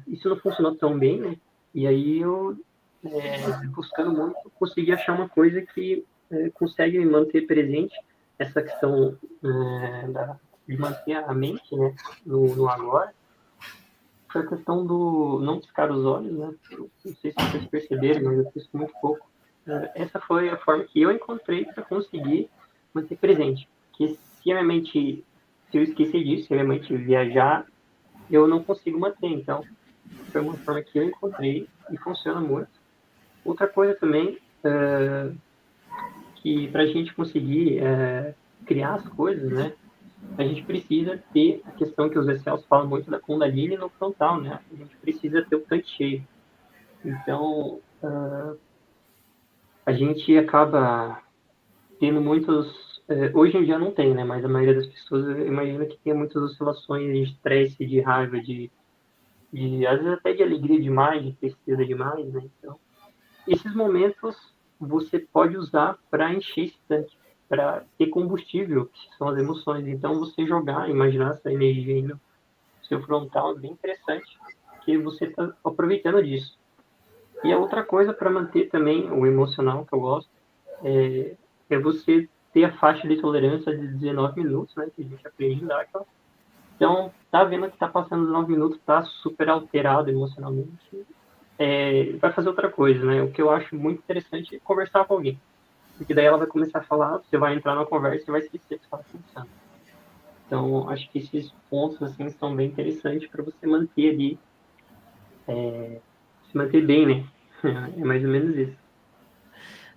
Isso não funcionou tão bem, né? E aí eu, buscando muito, consegui achar uma coisa que consegue me manter presente, essa questão de manter a mente, né, no agora. Foi a questão do não piscar os olhos, né? Não sei se vocês perceberam, mas eu fiz muito pouco. Essa foi a forma que eu encontrei para conseguir manter presente. Que se eu esquecer disso, se a minha mente viajar, eu não consigo manter. Então, foi uma forma que eu encontrei e funciona muito. Outra coisa também, que para a gente conseguir criar as coisas, né? A gente precisa ter a questão que os excels falam muito da Kundalini no frontal, né? A gente precisa ter o tanque cheio. Então, a gente acaba tendo muitos... hoje em dia não tem, né? Mas a maioria das pessoas, eu imagino que tenha muitas oscilações de estresse, de raiva, às vezes até de alegria demais, de tristeza demais, né? Então, esses momentos você pode usar para encher esse tanque, para ter combustível, que são as emoções. Então, você jogar, imaginar essa energia aí no seu frontal é bem interessante, que você está aproveitando disso. E a outra coisa para manter também o emocional, que eu gosto, é você ter a faixa de tolerância de 19 minutos, né, que a gente aprende em DARPA. Então, tá vendo que tá passando 19 minutos, tá super alterado emocionalmente, vai fazer outra coisa, né? O que eu acho muito interessante é conversar com alguém. Porque daí ela vai começar a falar, você vai entrar na conversa e vai esquecer o que você estava pensando. Então, acho que esses pontos, assim, são bem interessantes para você manter ali, se manter bem, né? É mais ou menos isso.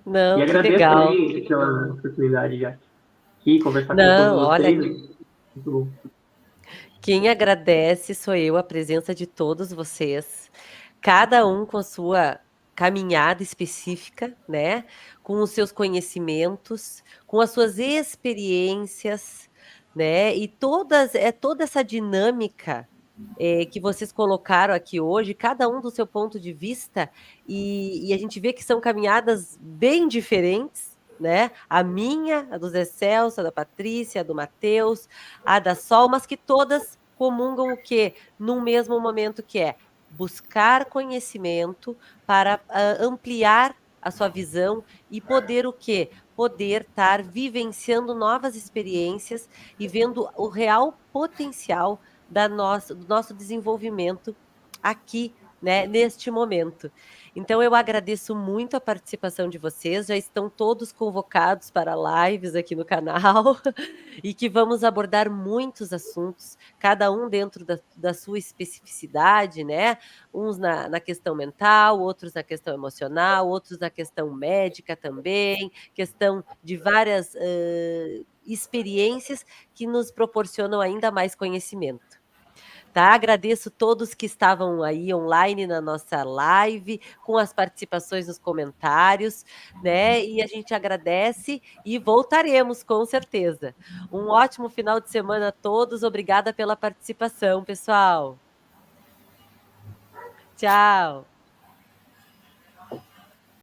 E Não, que agradeço legal. também pela oportunidade de aqui conversar com Não, todos olha, vocês. Muito bom. quem agradece sou eu, a presença de todos vocês, cada um com a sua caminhada específica, né? Com os seus conhecimentos, com as suas experiências, né? E toda essa dinâmica que vocês colocaram aqui hoje, cada um do seu ponto de vista, e a gente vê que são caminhadas bem diferentes, né? A minha, a do Zé Celso, a da Patrícia, a do Matheus, a da Sol, mas que todas comungam o quê? Num mesmo momento, que é buscar conhecimento para ampliar a sua visão e poder o quê? Poder estar vivenciando novas experiências e vendo o real potencial do nosso desenvolvimento aqui, né, neste momento. Então, eu agradeço muito a participação de vocês, já estão todos convocados para lives aqui no canal, e que vamos abordar muitos assuntos, cada um dentro da sua especificidade, né? Uns na questão mental, outros na questão emocional, outros na questão médica também, questão de várias experiências que nos proporcionam ainda mais conhecimento. Tá? Agradeço todos que estavam aí online na nossa live, com as participações nos comentários, né? E a gente agradece e voltaremos, com certeza. Um ótimo final de semana a todos. Obrigada pela participação, pessoal. Tchau.